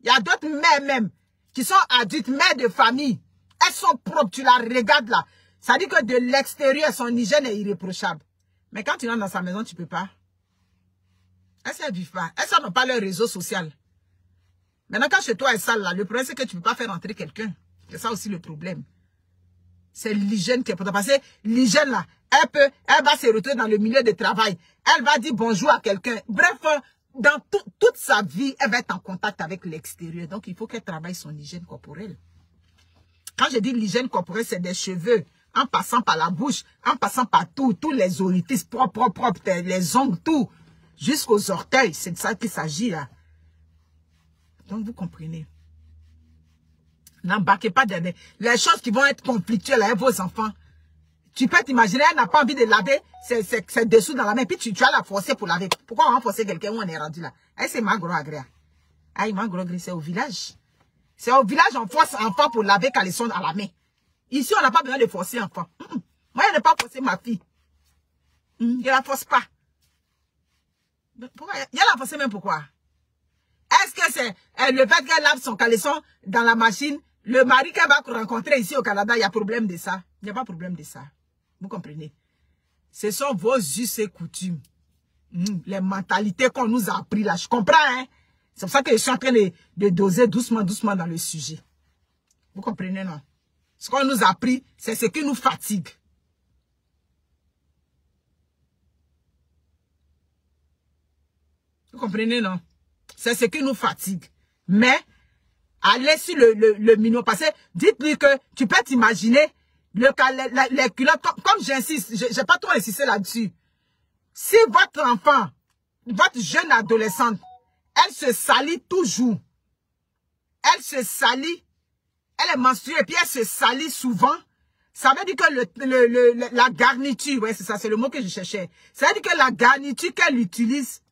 Il y a d'autres mères même, qui sont adultes, mères de famille. Elles sont propres, tu la regardes là. Ça dit que de l'extérieur, son hygiène est irréprochable. Mais quand tu rentres dans sa maison, tu ne peux pas. Est-ce qu'elles ne vivent pas? Elles n'ont pas leur réseau social. Maintenant, quand chez toi est sale là, le problème c'est que tu ne peux pas faire entrer quelqu'un. C'est ça aussi le problème. C'est l'hygiène qui est important. Parce que l'hygiène là, elle va se retrouver dans le milieu de travail. Elle va dire bonjour à quelqu'un. Bref, dans toute sa vie, elle va être en contact avec l'extérieur. Donc, il faut qu'elle travaille son hygiène corporelle. Quand je dis l'hygiène corporelle, c'est des cheveux, en passant par la bouche, en passant par tous les orifices propres, les ongles, tout, jusqu'aux orteils. C'est de ça qu'il s'agit là. Donc, vous comprenez. N'embarquez pas dans les choses qui vont être conflictuelles avec vos enfants. Tu peux t'imaginer, elle n'a pas envie de laver ses dessous dans la main, puis tu vas la forcer pour laver. Pourquoi on va forcer quelqu'un où on est rendu là? C'est ma gros agré. Ma gros agré, c'est au village. C'est au village, on force enfant pour laver quand ils sont à la main. Ici, on n'a pas besoin de forcer enfant. Moi, je n'ai pas forcé ma fille. Je ne la force pas. Pourquoi? Je la force même pourquoi? Est-ce que c'est le fait qu'elle lave son caleçon dans la machine, le mari qu'elle va rencontrer ici au Canada, il y a problème de ça? Il n'y a pas problème de ça. Vous comprenez? Ce sont vos us et coutumes. Les mentalités qu'on nous a appris là. Je comprends, hein? C'est pour ça que je suis en train de doser doucement dans le sujet. Vous comprenez, non? Ce qu'on nous a appris, c'est ce qui nous fatigue. Vous comprenez, non? C'est ce qui nous fatigue. Mais, allez sur le minimum. Parce que, dites-lui que tu peux t'imaginer les culottes, comme j'insiste, je n'ai pas trop insisté là-dessus. Si votre enfant, votre jeune adolescente, elle se salit toujours. Elle se salit. Elle est menstruée et puis elle se salit souvent. Ça veut dire que la garniture, ouais, c'est ça, c'est le mot que je cherchais. Ça veut dire que la garniture qu'elle utilise,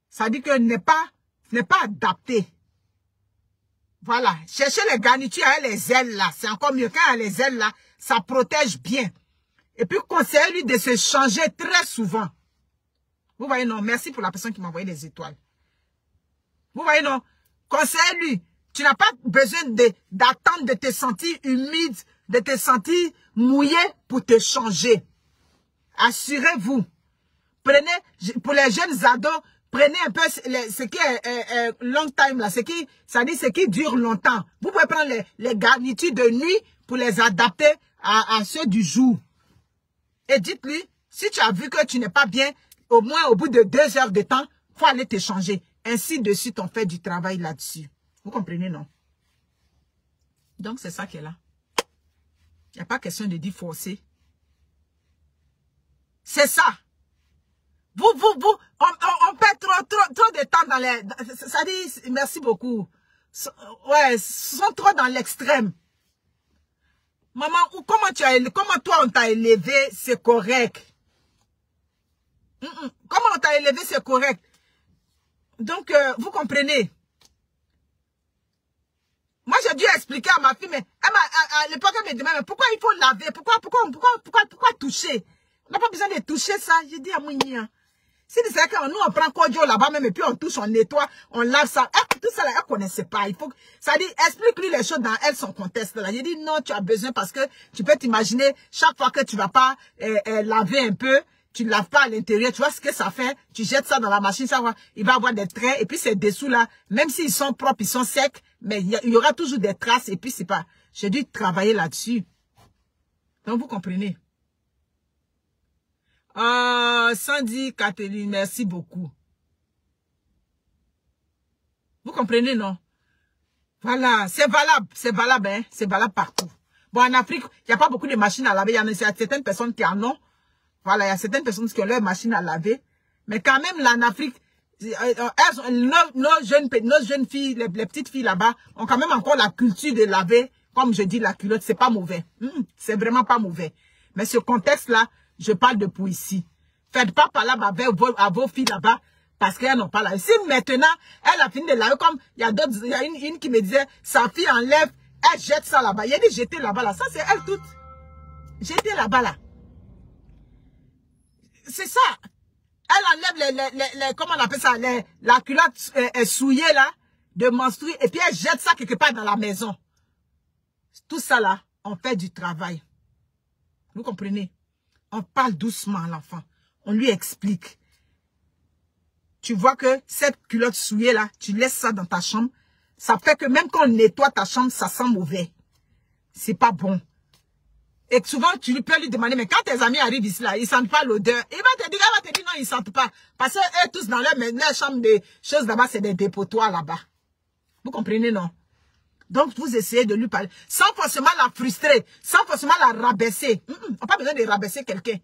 ça veut dire qu'elle n'est pas adaptée. Voilà. Cherchez les garnitures avec les ailes là. C'est encore mieux. Quand elle a les ailes là, ça protège bien. Et puis, conseillez-lui de se changer très souvent. Vous voyez, non? Merci pour la personne qui m'a envoyé des étoiles. Vous voyez, non? Conseillez-lui. Tu n'as pas besoin d'attendre de te sentir humide, de te sentir mouillé pour te changer. Assurez-vous. Prenez, pour les jeunes ados, prenez un peu ce qui est long time là, ça dit ce qui dure longtemps. Vous pouvez prendre les garnitures de nuit pour les adapter à ceux du jour. Et dites-lui, si tu as vu que tu n'es pas bien, au moins au bout de 2 heures de temps, il faut aller te changer. Ainsi de suite, on fait du travail là-dessus. Vous comprenez, non? Donc, c'est ça qui est là. Il n'y a pas question de dire forcer. C'est ça. On perd trop de temps dans les... Ça dit, merci beaucoup. Ouais, sont trop dans l'extrême. Maman, comment toi on t'a élevé, c'est correct. Comment on t'a élevé, c'est correct. Donc, vous comprenez. Moi, j'ai dû expliquer à ma fille, mais À l'époque, elle me demande, mais pourquoi il faut laver? Pourquoi toucher? On n'a pas besoin de toucher ça. J'ai dit à Mounia. Si c'est que nous, on prend Kodjo là-bas même, et puis on touche, on nettoie, on lave ça. Tout ça, là, elle ne connaissait pas. Il faut, ça dit, explique-lui les choses dans son contexte. Là. J'ai dit, non, tu as besoin parce que tu peux t'imaginer, chaque fois que tu vas pas laver un peu, tu ne laves pas à l'intérieur, tu vois ce que ça fait, tu jettes ça dans la machine, ça va, il va avoir des traits, et puis ces dessous-là, même s'ils sont propres, ils sont secs, mais il y aura toujours des traces, et puis c'est pas, j'ai dû travailler là-dessus. Donc, vous comprenez. Sandy, Catherine, merci beaucoup. Vous comprenez, non? Voilà, c'est valable, hein? C'est valable partout. Bon, en Afrique, il n'y a pas beaucoup de machines à laver, il y a certaines personnes qui en ont. Voilà, il y a certaines personnes qui ont leur machine à laver. Mais quand même, là, en Afrique, nos jeunes filles, les petites filles là-bas, ont quand même encore la culture de laver, comme je dis, la culotte, c'est pas mauvais. C'est vraiment pas mauvais. Mais ce contexte-là, je parle de pour ici. Faites pas par là avec vos filles là-bas, parce qu'elles n'ont pas là. Si maintenant, elle a fini de laver, comme il y a d'autres, il y a une qui me disait, sa fille enlève, elle jette ça là-bas. Il y a des jeter là-bas là. Ça, c'est elle toute. Jeter là-bas là. C'est ça. Elle enlève comment on appelle ça, la culotte souillée là, de menstruer, et puis elle jette ça quelque part dans la maison. Tout ça là, on fait du travail. Vous comprenez? On parle doucement à l'enfant. On lui explique. Tu vois que cette culotte souillée là, tu laisses ça dans ta chambre. Ça fait que même quand on nettoie ta chambre, ça sent mauvais. C'est pas bon. Et souvent, tu peux lui demander, mais quand tes amis arrivent ici là, ils sentent pas l'odeur. Il va te dire non, ils sentent pas. Parce qu'eux tous dans leur chambre, des choses là-bas, c'est des dépotoirs là-bas. Vous comprenez, non? Donc, vous essayez de lui parler, sans forcément la frustrer, sans forcément la rabaisser. On n'a pas besoin de rabaisser quelqu'un.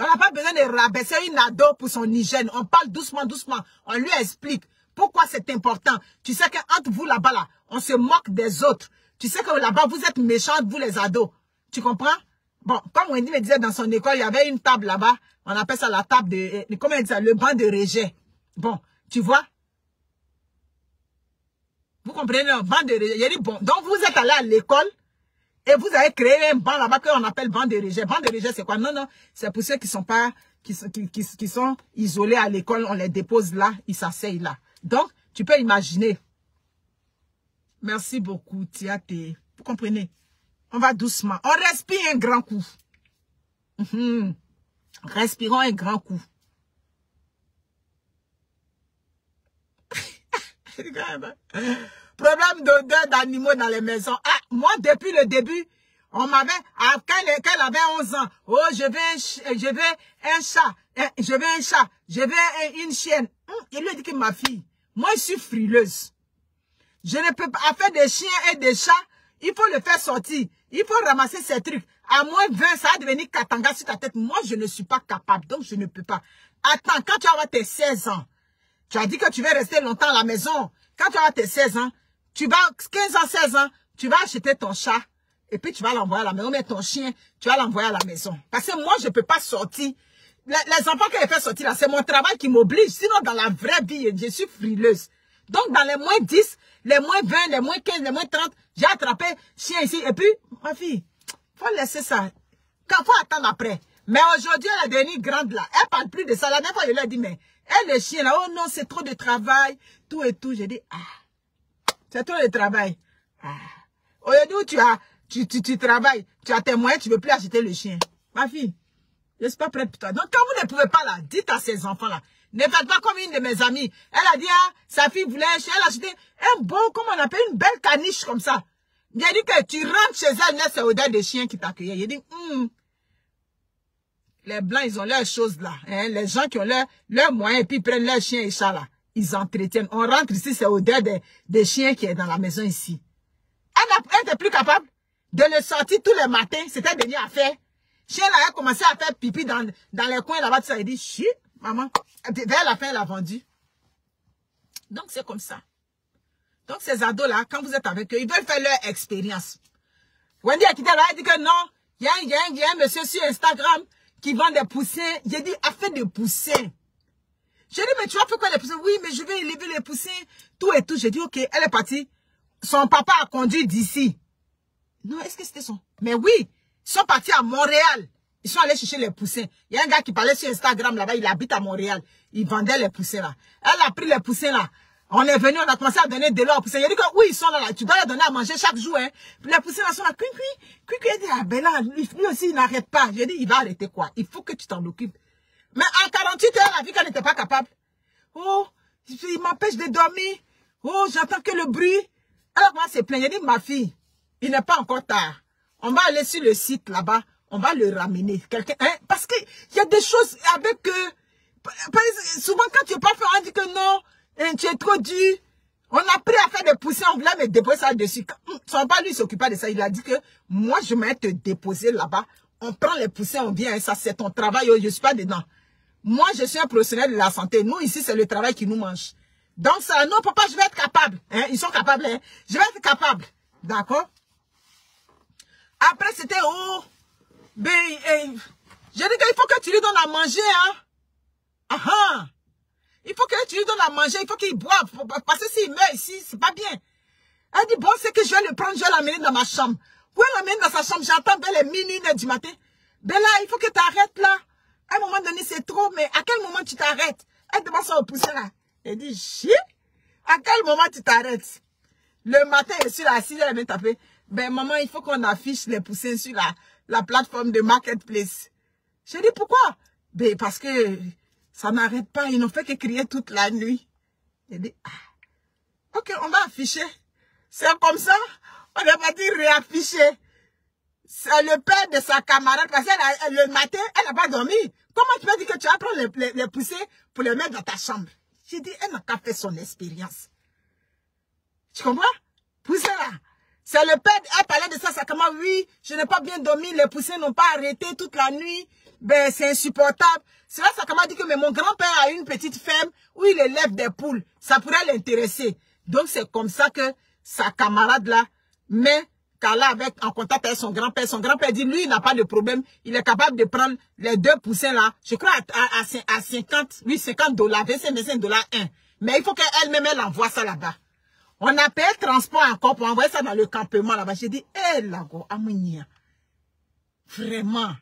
On n'a pas besoin de rabaisser une ado pour son hygiène. On parle doucement, doucement. On lui explique pourquoi c'est important. Tu sais qu'entre vous là-bas, là, on se moque des autres. Tu sais que là-bas, vous êtes méchants, vous les ados. Tu comprends? Bon, comme Wendy me disait dans son école, il y avait une table là-bas. On appelle ça la table de... Comment on dit ça? Le banc de rejet. Bon, tu vois? Vous comprenez, un banc de rejet. Il a dit, bon, donc vous êtes allé à l'école et vous avez créé un banc là-bas qu'on appelle banc de rejet. Banc de rejet, c'est quoi? Non, non, c'est pour ceux qui sont pas, qui sont isolés à l'école, on les dépose là, ils s'asseyent là. Donc, tu peux imaginer. Merci beaucoup, Tiaté. Vous comprenez? On va doucement. On respire un grand coup. Respirons un grand coup. Problème d'odeur d'animaux dans les maisons. Ah, moi, depuis le début, on m'avait, quand elle avait 11 ans, oh, je veux un chat, je veux une chienne. Il lui a dit que ma fille, moi, je suis frileuse. Je ne peux pas faire des chiens et des chats. Il faut le faire sortir. Il faut ramasser ces trucs. À moins 20, ça va devenir katanga sur ta tête. Moi, je ne suis pas capable. Donc, je ne peux pas. Attends, quand tu vas avoir tes 16 ans, tu as dit que tu vas rester longtemps à la maison. Quand tu vas avoir tes 16 ans, tu vas, 15 ans, 16 ans, tu vas acheter ton chat. Et puis, tu vas l'envoyer à la maison. Mais ton chien, tu vas l'envoyer à la maison. Parce que moi, je ne peux pas sortir. Les enfants que je fais sortir là, c'est mon travail qui m'oblige. Sinon, dans la vraie vie, je suis frileuse. Donc, dans les moins 10, les moins 20, les moins 15, les moins 30, j'ai attrapé chien ici. Et puis, ma fille, faut laisser ça. Quand faut attendre après. Mais aujourd'hui, elle est devenue grande là. Elle parle plus de ça. La dernière fois, je lui ai dit, mais elle, le chien là, oh non, c'est trop de travail. Tout et tout. J'ai dit, c'est trop de travail. Aujourd'hui, tu travailles, tu as tes moyens, tu ne veux plus acheter le chien. Ma fille, je ne suis pas prête pour toi. Donc, quand vous ne pouvez pas là, dites à ces enfants là, ne faites pas comme une de mes amies. Elle a dit, sa fille voulait un chien, elle a acheté un beau, comment on appelle, une belle caniche comme ça. J'ai dit que tu rentres chez elle, c'est odeur de chien qui t'accueillait. J'ai dit, les blancs, ils ont leurs choses là. Hein? Les gens qui ont leurs moyens, et puis ils prennent leurs chiens et chats là. Ils entretiennent. On rentre ici, c'est odeur des chiens qui est dans la maison ici. Elle n'était plus capable de le sortir tous les matins. C'était devenu à faire. Chien là, elle a commencé à faire pipi dans les coins là-bas. Ça, elle dit, chut, maman. Vers la fin, elle a vendu. Donc, c'est comme ça. Donc, ces ados-là, quand vous êtes avec eux, ils veulent faire leur expérience. Wendy a quitté là, elle dit que non, il y a un monsieur sur Instagram qui vend des poussins. J'ai dit, a fait des poussins. J'ai dit, mais tu vas faire quoi les poussins? Oui, mais je vais élever les poussins, tout et tout. J'ai dit, ok, elle est partie. Son papa a conduit d'ici. Non, est-ce que c'était son... Mais oui, ils sont partis à Montréal. Ils sont allés chercher les poussins. Il y a un gars qui parlait sur Instagram là-bas, il habite à Montréal. Il vendait les poussins là. Elle a pris les poussins là. On est venu, on a commencé à donner de l'eau aux poussins. Il a dit que oui, ils sont là, tu dois les donner à manger chaque jour. Hein. Puis les poussins là sont là, cuit. Il dit, ah ben là, lui aussi, il n'arrête pas. J'ai dit, il va arrêter quoi? Il faut que tu t'en occupes. Mais en 48 heures, elle a vu qu'elle n'était pas capable. Oh, il m'empêche de dormir. Oh, j'entends que le bruit. Alors moi, c'est plein. J'ai dit, ma fille, il n'est pas encore tard. On va aller sur le site là-bas. On va le ramener. Quelqu'un, hein? Parce qu'il y a des choses avec... souvent, quand tu parles, on dit que non, hein, tu es trop dur. On a pris à faire des poussins, on voulait me déposer ça dessus. Son père, lui, s'occupait de ça. Il a dit que moi, je vais te déposer là-bas. On prend les poussins, on vient. Ça, c'est ton travail. Je ne suis pas dedans. Moi, je suis un professionnel de la santé. Nous, ici, c'est le travail qui nous mange. Donc, ça, non, papa, je vais être capable. Hein? Ils sont capables. Hein? Je vais être capable. D'accord? Après, c'était, oh, ben, j'ai dit qu'il faut que tu lui donnes à manger, hein. Ah, il faut que tu lui donnes à manger, il faut qu'il boive. Parce que s'il meurt ici, c'est pas bien. Elle dit, bon, c'est que je vais le prendre, je vais l'amener dans ma chambre. Pour l'amener dans sa chambre, j'entends vers les minuit, 1h du matin. Ben là, il faut que tu arrêtes là. À un moment donné, c'est trop, mais à quel moment tu t'arrêtes? Elle demande ça au poussé là. Elle dit, chi, à quel moment tu t'arrêtes? Le matin, je suis là, à 6h, elle vient taper. Ben, maman, il faut qu'on affiche les poussins sur la plateforme de Marketplace. Je dis, pourquoi? Ben, parce que ça n'arrête pas. Ils n'ont fait que crier toute la nuit. Je dis, ah, ok, on va afficher. C'est comme ça. On n'a pas dit réafficher. C'est le père de sa camarade. Parce que le matin, elle n'a pas dormi. Comment tu peux dire que tu vas prendre les poussins pour les mettre dans ta chambre? J'ai dit, elle n'a qu'à faire son expérience. Tu comprends? Poussins là. C'est le père, elle parlait de ça, ça comment, oui, je n'ai pas bien dormi, les poussins n'ont pas arrêté toute la nuit, ben c'est insupportable. C'est là, ça comment dit que mais mon grand-père a une petite ferme où il élève des poules, ça pourrait l'intéresser. Donc c'est comme ça que sa camarade là met Carla avec en contact avec son grand-père. Son grand-père dit, lui, il n'a pas de problème, il est capable de prendre les 2 poussins là, je crois à 50, oui, $50, $25 un. Mais il faut qu'elle-même, elle envoie ça là-bas. On a payé le transport encore pour envoyer ça dans le campement là-bas. J'ai dit, hé, Lago, Amounia. Vraiment.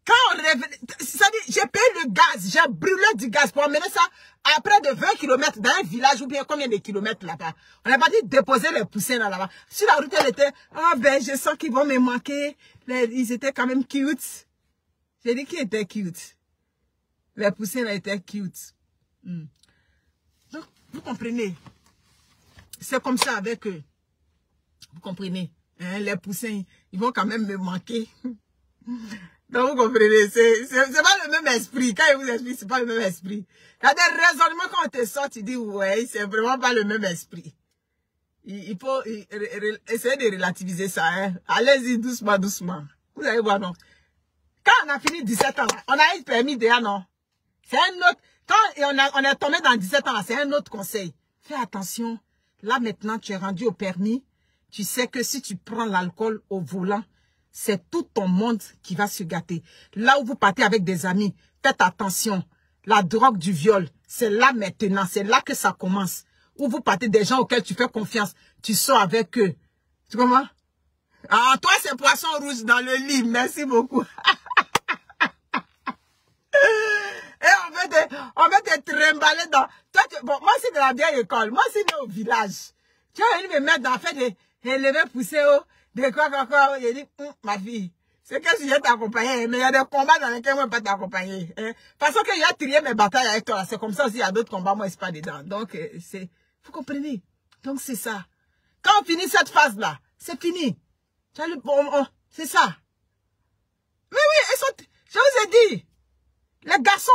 Quand on revenait, c'est-à-dire, j'ai payé le gaz, j'ai brûlé du gaz pour emmener ça à près de 20 km dans un village ou bien combien de kilomètres là-bas. On a pas dit déposer les poussins là-bas. Sur la route, elle était, ah ben, je sens qu'ils vont me manquer. Ils étaient quand même cute. J'ai dit qu'ils étaient cute. Les poussins là étaient cute. Donc, vous comprenez, c'est comme ça avec eux. Vous comprenez, hein, les poussins, ils vont quand même me manquer. Donc, vous comprenez, c'est pas le même esprit. Quand je vous explique, c'est pas le même esprit. Il y a des raisonnements quand on te sort, tu dis, ouais, c'est vraiment pas le même esprit. Il faut essayer de relativiser ça. Hein. Allez-y doucement, doucement. Vous allez voir, non. Quand on a fini 17 ans, on a eu le permis déjà, non. C'est un autre... Quand on est tombé dans 17 ans, c'est un autre conseil. Fais attention. Là, maintenant, tu es rendu au permis. Tu sais que si tu prends l'alcool au volant, c'est tout ton monde qui va se gâter. Là où vous partez avec des amis, faites attention. La drogue du viol, c'est là maintenant. C'est là que ça commence. Où vous partez des gens auxquels tu fais confiance. Tu sors avec eux. Tu comprends? Ah, toi, c'est poisson rouge dans le lit. Merci beaucoup. Et on va te trimballer dans... Toi, bon, moi, c'est de la vieille école. Moi, c'est au village. Tu vas venir me mettre dans faire des élevés poussés, des quoi. J'ai dit, ma fille, c'est que si je t'accompagne, mais il y a des combats dans lesquels moi, je ne peux pas t'accompagner. Hein. Parce que il y a trié mes batailles avec toi. C'est comme ça aussi, il y a d'autres combats, moi, je ne suis pas dedans. Donc, c'est... Vous comprenez? Donc, c'est ça. Quand on finit cette phase-là, c'est fini. C'est ça. Mais oui, je vous ai dit. Les garçons,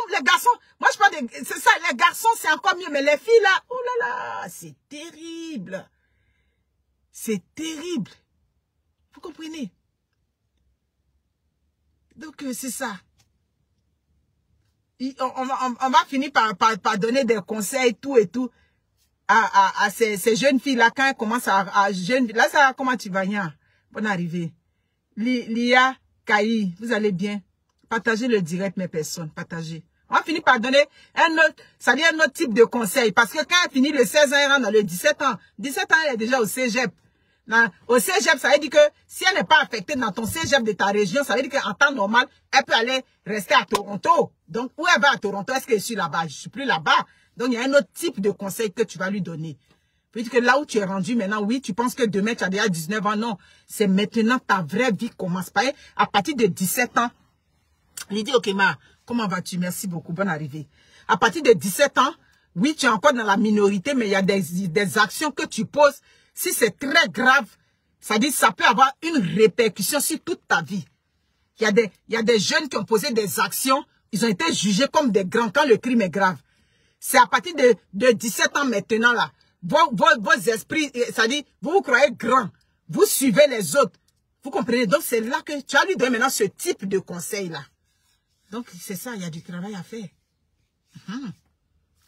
moi je parle de, c'est ça, les garçons c'est encore mieux, mais les filles là, oh là là, c'est terrible. C'est terrible. Vous comprenez? Donc c'est ça. On va finir par donner des conseils, tout et tout, à ces jeunes filles là, quand elles commencent à jeunes, là ça, comment tu vas, Nia? Bonne arrivée. Lia, Kaï, vous allez bien? Partagez le direct, mes personnes. Partagez. On va finir par donner un autre type de conseil. Parce que quand elle finit le 16 ans, elle rentre dans le 17 ans. 17 ans, elle est déjà au cégep. Au cégep, ça veut dire que si elle n'est pas affectée dans ton cégep de ta région, ça veut dire qu'en temps normal, elle peut aller rester à Toronto. Donc, où elle va à Toronto? Est-ce que je suis là-bas? Je suis plus là-bas. Donc, il y a un autre type de conseil que tu vas lui donner. Peut-être que là où tu es rendu maintenant, oui, tu penses que demain, tu as déjà 19 ans. Non, c'est maintenant ta vraie vie commence. Pas à partir de 17 ans. Il dit, ok, ma, comment vas-tu? Merci beaucoup, bonne arrivée. À partir de 17 ans, oui, tu es encore dans la minorité, mais il y a des actions que tu poses. Si c'est très grave, ça dit ça peut avoir une répercussion sur toute ta vie. Il y a des jeunes qui ont posé des actions, ils ont été jugés comme des grands quand le crime est grave. C'est à partir de 17 ans maintenant, là, vos esprits, ça dit, vous vous croyez grand, vous suivez les autres. Vous comprenez? Donc, c'est là que tu as lui donné maintenant ce type de conseil-là. Donc, c'est ça, il y a du travail à faire. Il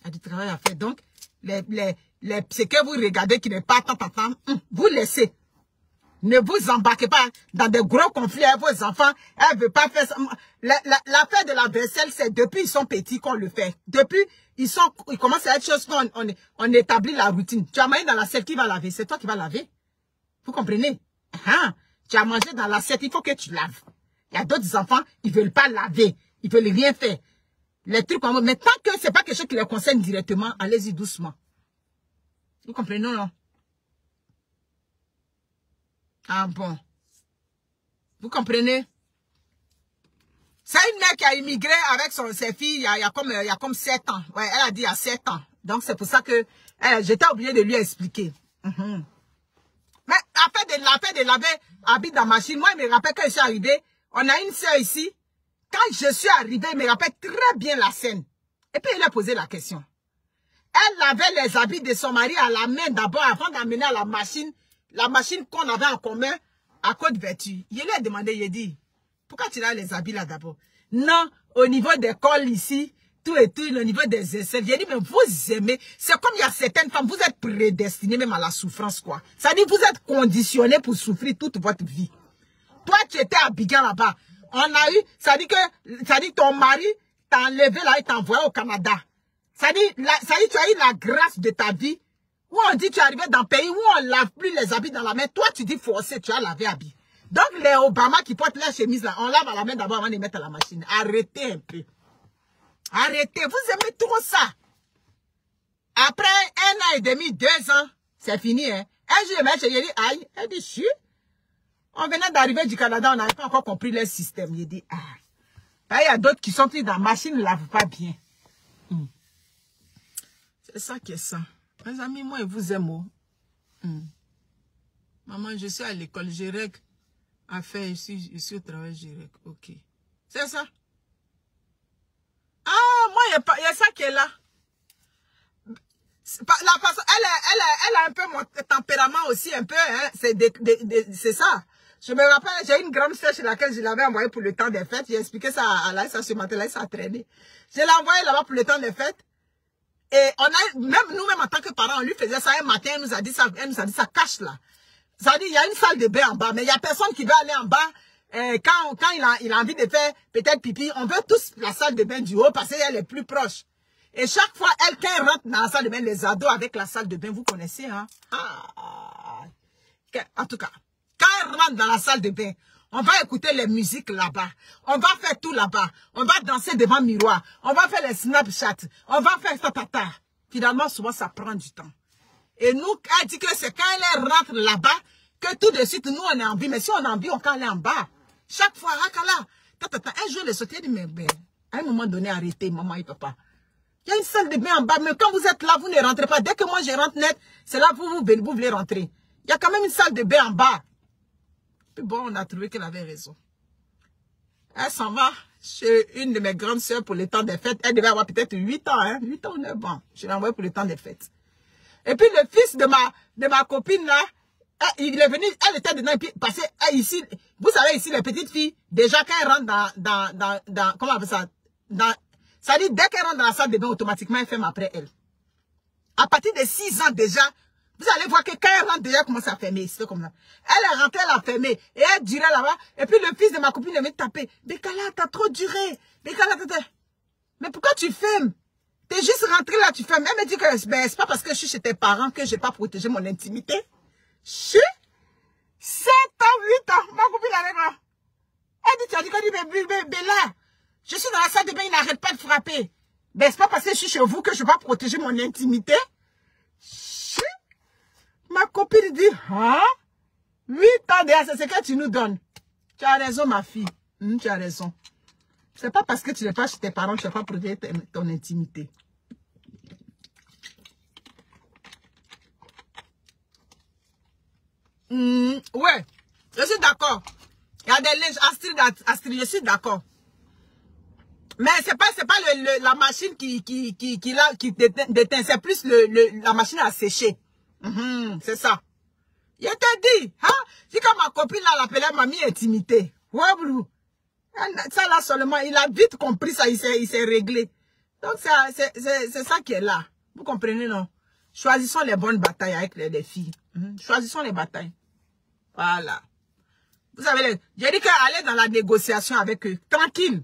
y a du travail à faire. Donc, ce que vous regardez qui n'est pas tant, vous laissez. Ne vous embarquez pas dans des gros conflits avec vos enfants. Elle ne veut pas faire ça. L'affaire de la vaisselle, c'est depuis ils sont petits qu'on le fait. Depuis, ils commencent à être choses qu'on établit la routine. Tu as mangé dans l'assiette, qui va laver? C'est toi qui vas laver. Vous comprenez? Tu as mangé dans l'assiette, il faut que tu laves. Il y a d'autres enfants, ils ne veulent pas laver. Ils ne veulent rien faire. Les trucs comme ça. Mais tant que ce n'est pas quelque chose qui les concerne directement, allez-y doucement. Vous comprenez, non? Ah bon. Vous comprenez? C'est une mère qui a immigré avec ses filles il y a comme 7 ans. Ouais, elle a dit il y a 7 ans. Donc c'est pour ça que j'étais obligée de lui expliquer. Mais l'affaire de laver habit dans ma machine, moi il me rappelle quand je suis arrivée, on a une soeur ici. Quand je suis arrivée, il me rappelle très bien la scène. Et puis il a posé la question. Elle lavait les habits de son mari à la main d'abord avant d'amener à la machine qu'on avait en commun à Côte-Vertu. Il lui a demandé, il a dit, pourquoi tu laves les habits là d'abord? Non, au niveau des cols ici, tout et tout, au niveau des aisselles. J'ai dit, mais vous aimez, c'est comme il y a certaines femmes, vous êtes prédestinés même à la souffrance, quoi. Ça dit, vous êtes conditionnés pour souffrir toute votre vie. Toi, tu étais à Abidjan là-bas. On a eu, ça dit ton mari t'a enlevé là et t'a envoyé au Canada. Ça dit, tu as eu la grâce de ta vie. Où on dit tu es arrivé dans un pays où on ne lave plus les habits dans la main. Toi, tu dis forcé, tu as lavé habits. Donc, les Obama qui portent la chemise là, on lave à la main d'abord avant de les mettre à la machine. Arrêtez un peu. Arrêtez. Vous aimez trop ça. Après 1 an et demi, 2 ans, c'est fini. Hein. Un jour, je lui ai dit, aïe, elle dit, chut. On venait d'arriver du Canada, on n'avait pas encore compris leur système. Il dit, ah. Il y a d'autres qui sont pris dans la machine, ne lavent pas bien. C'est ça qui est ça. Mes amis, moi, je vous aime. Maman, je suis à l'école, j'ai règle à faire ici, au travail, j'ai règle. Ok. C'est ça. Ah, moi, il y a ça qui est là. La façon, elle a un peu mon tempérament aussi, un peu, hein. C'est ça. Je me rappelle, j'ai une grande sœur chez laquelle je l'avais envoyée pour le temps des fêtes. J'ai expliqué ça à Laïssa ce matin, Laïssa a traîné. Je l'ai envoyée là-bas pour le temps des fêtes. Et on a, même nous-mêmes en tant que parents, on lui faisait ça un matin, elle nous a dit ça, cache là. Ça veut dire, il y a une salle de bain en bas, mais il n'y a personne qui veut aller en bas. Quand il a envie de faire peut-être pipi, on veut tous la salle de bain du haut parce qu'elle est plus proche. Et chaque fois, quand elle rentre dans la salle de bain, les ados avec la salle de bain, vous connaissez, hein? En tout cas, quand elle rentre dans la salle de bain, on va écouter les musiques là-bas. On va faire tout là-bas. On va danser devant le miroir. On va faire les Snapchat. On va faire ça. Finalement, souvent, ça prend du temps. Et nous, elle dit que c'est quand elle rentre là-bas que tout de suite, nous, on est en vie. Mais si on est en vie, on quand elle est en bas. Chaque fois, un jour, les sauter, dit, mais à un moment donné, arrêtez, maman et papa. Il y a une salle de bain en bas, mais quand vous êtes là, vous ne rentrez pas. Dès que moi, je rentre net, c'est là que vous voulez rentrer. Il y a quand même une salle de bain en bas. Puis bon, on a trouvé qu'elle avait raison. Elle s'en va chez une de mes grandes sœurs pour le temps des fêtes. Elle devait avoir peut-être 8 ans, hein, 8 ans ou 9 ans. Je l'ai envoyée pour le temps des fêtes. Et puis le fils de ma copine là, il est venu, elle était dedans, et puis passé ici, vous savez ici, les petites filles, déjà quand elles rentrent dans comment on appelle ça, ça dit, dès qu'elles rentrent dans la salle de bain, automatiquement, elle ferme après elle. À partir de 6 ans déjà, vous allez voir que quand elle rentre déjà, elle commence à fermer, c'est comme ça. Elle est rentrée, elle a fermé, et elle durait là-bas, et puis le fils de ma copine vient taper. Békala, t'as trop duré. Békala, mais pourquoi tu fermes? T'es juste rentré là, tu fermes. Elle me dit que c'est pas parce que je suis chez tes parents que j'ai pas protégé mon intimité. Chut! 7 ans, 8 ans. Ma copine avec moi. Elle dit, tu as dit qu'on dit, Bella, je suis dans la salle de bain, il n'arrête pas de frapper. Ben, c'est pas parce que je suis chez vous que je vais pas protéger mon intimité. Ma copine dit, hein? 8 ans déjà, c'est ce que tu nous donnes. Tu as raison, ma fille. Tu as raison. C'est pas parce que tu n'es pas chez tes parents que tu ne vas pas protéger ton intimité. Ouais, je suis d'accord. Il y a des linges, Astrid, je suis d'accord. Mais c'est pas la machine qui déteint, c'est plus la machine à sécher. C'est ça. Je te dis, hein? Si comme ma copine là l'appelait mamie intimité. Ouais, Blue. Ça là seulement, il a vite compris ça, il s'est réglé. Donc c'est ça qui est là. Vous comprenez, non? Choisissons les bonnes batailles avec les filles. Choisissons les batailles. Voilà. Vous savez, j'ai dit qu'aller dans la négociation avec eux, tranquille.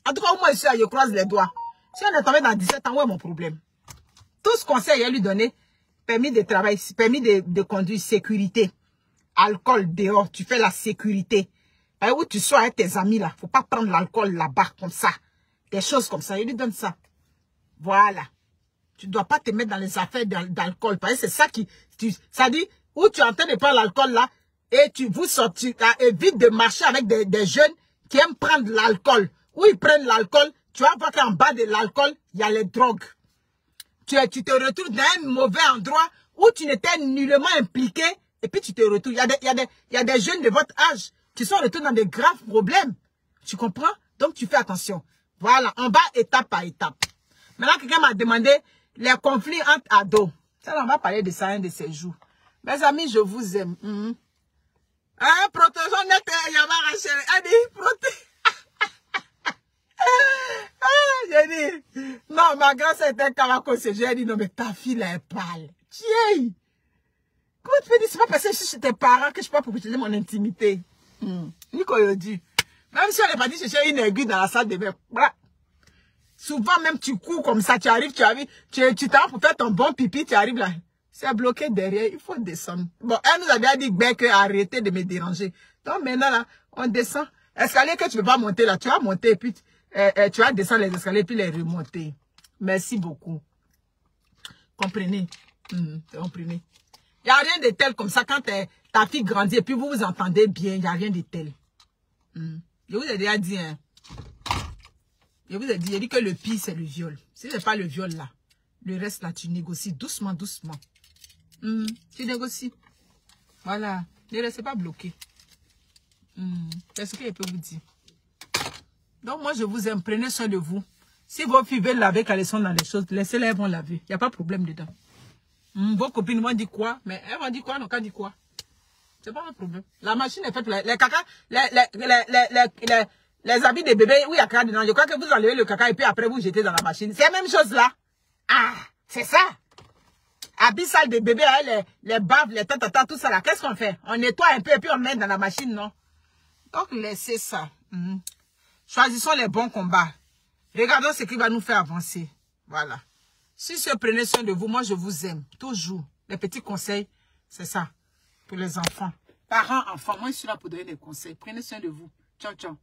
En tout cas, moi, je croise les doigts. Si on est tombé dans 17 ans, où est mon problème? Tout ce conseil à lui donner, permis de travail, permis de conduire, sécurité, alcool dehors, tu fais la sécurité. Et où tu sois avec tes amis là, faut pas prendre l'alcool là-bas comme ça. Des choses comme ça, il lui donne ça. Voilà. Tu dois pas te mettre dans les affaires d'alcool. Parce que c'est ça qui, ça dit, où tu es en train de prendre l'alcool là, et vous sortez, évite de marcher avec des jeunes qui aiment prendre l'alcool. Où ils prennent l'alcool, tu vas voir qu'en bas de l'alcool, il y a les drogues. Tu te retrouves dans un mauvais endroit où tu n'étais nullement impliqué et puis tu te retrouves. Il y a des jeunes de votre âge qui sont retrouvés dans de graves problèmes. Tu comprends? Donc tu fais attention. Voilà, on va étape par étape. Maintenant, quelqu'un m'a demandé les conflits entre ados. Ça, on va parler de ça un de ces jours. Mes amis, je vous aime. Hein, protégeons notre Yamara chérie. Allez, protège. J'ai dit, non, ma grand-sœur était Kawako, j'ai dit, non, mais ta fille, elle parle. Tiens, comment tu peux dire, c'est pas parce que je suis chez tes parents que je peux pas protéger mon intimité. Nico, il dit, même si on n'est pas dit chercher une aiguille dans la salle de bain, voilà. Souvent, même tu cours comme ça, tu arrives, tu t'en pour faire ton bon pipi, tu arrives là. C'est bloqué derrière, il faut descendre. Bon, elle nous a déjà dit, ben, que arrêtez de me déranger. Donc maintenant, là, on descend. Escalier que tu ne peux pas monter là, tu vas monter et puis tu vas descendre les escaliers puis les remonter. Merci beaucoup. Comprenez? Comprenez? Il n'y a rien de tel comme ça quand ta fille grandit et puis vous vous entendez bien, il n'y a rien de tel. Je vous ai déjà dit, hein. Je vous ai dit que le pire c'est le viol. Si ce n'est pas le viol là, le reste là, tu négocies doucement, doucement. Tu négocies. Voilà. Ne restez pas bloqué. C'est ce que je peux vous dire. Donc moi je vous aime, prenez soin de vous. Si vos filles veulent laver quand elles sont dans les choses, laissez-les, elles vont laver. Il n'y a pas de problème dedans. Vos copines m'ont dit quoi? Mais elles m'ont dit quoi? Non, qu'elles dit quoi? C'est pas un problème. La machine est faite, les caca, les habits des bébés, oui, il y a caca dedans. Je crois que vous enlevez le caca et puis après vous jetez dans la machine. C'est la même chose là. Ah, c'est ça. Habits sales des bébés, les baves, les tatata, tout ça là. Qu'est-ce qu'on fait? On nettoie un peu et puis on met dans la machine, non? Donc laissez ça. Choisissons les bons combats. Regardons ce qui va nous faire avancer. Voilà. Si je prenez soin de vous, moi je vous aime. Toujours. Les petits conseils, c'est ça. Pour les enfants. Parents, enfants, moi je suis là pour donner des conseils. Prenez soin de vous. Ciao, ciao.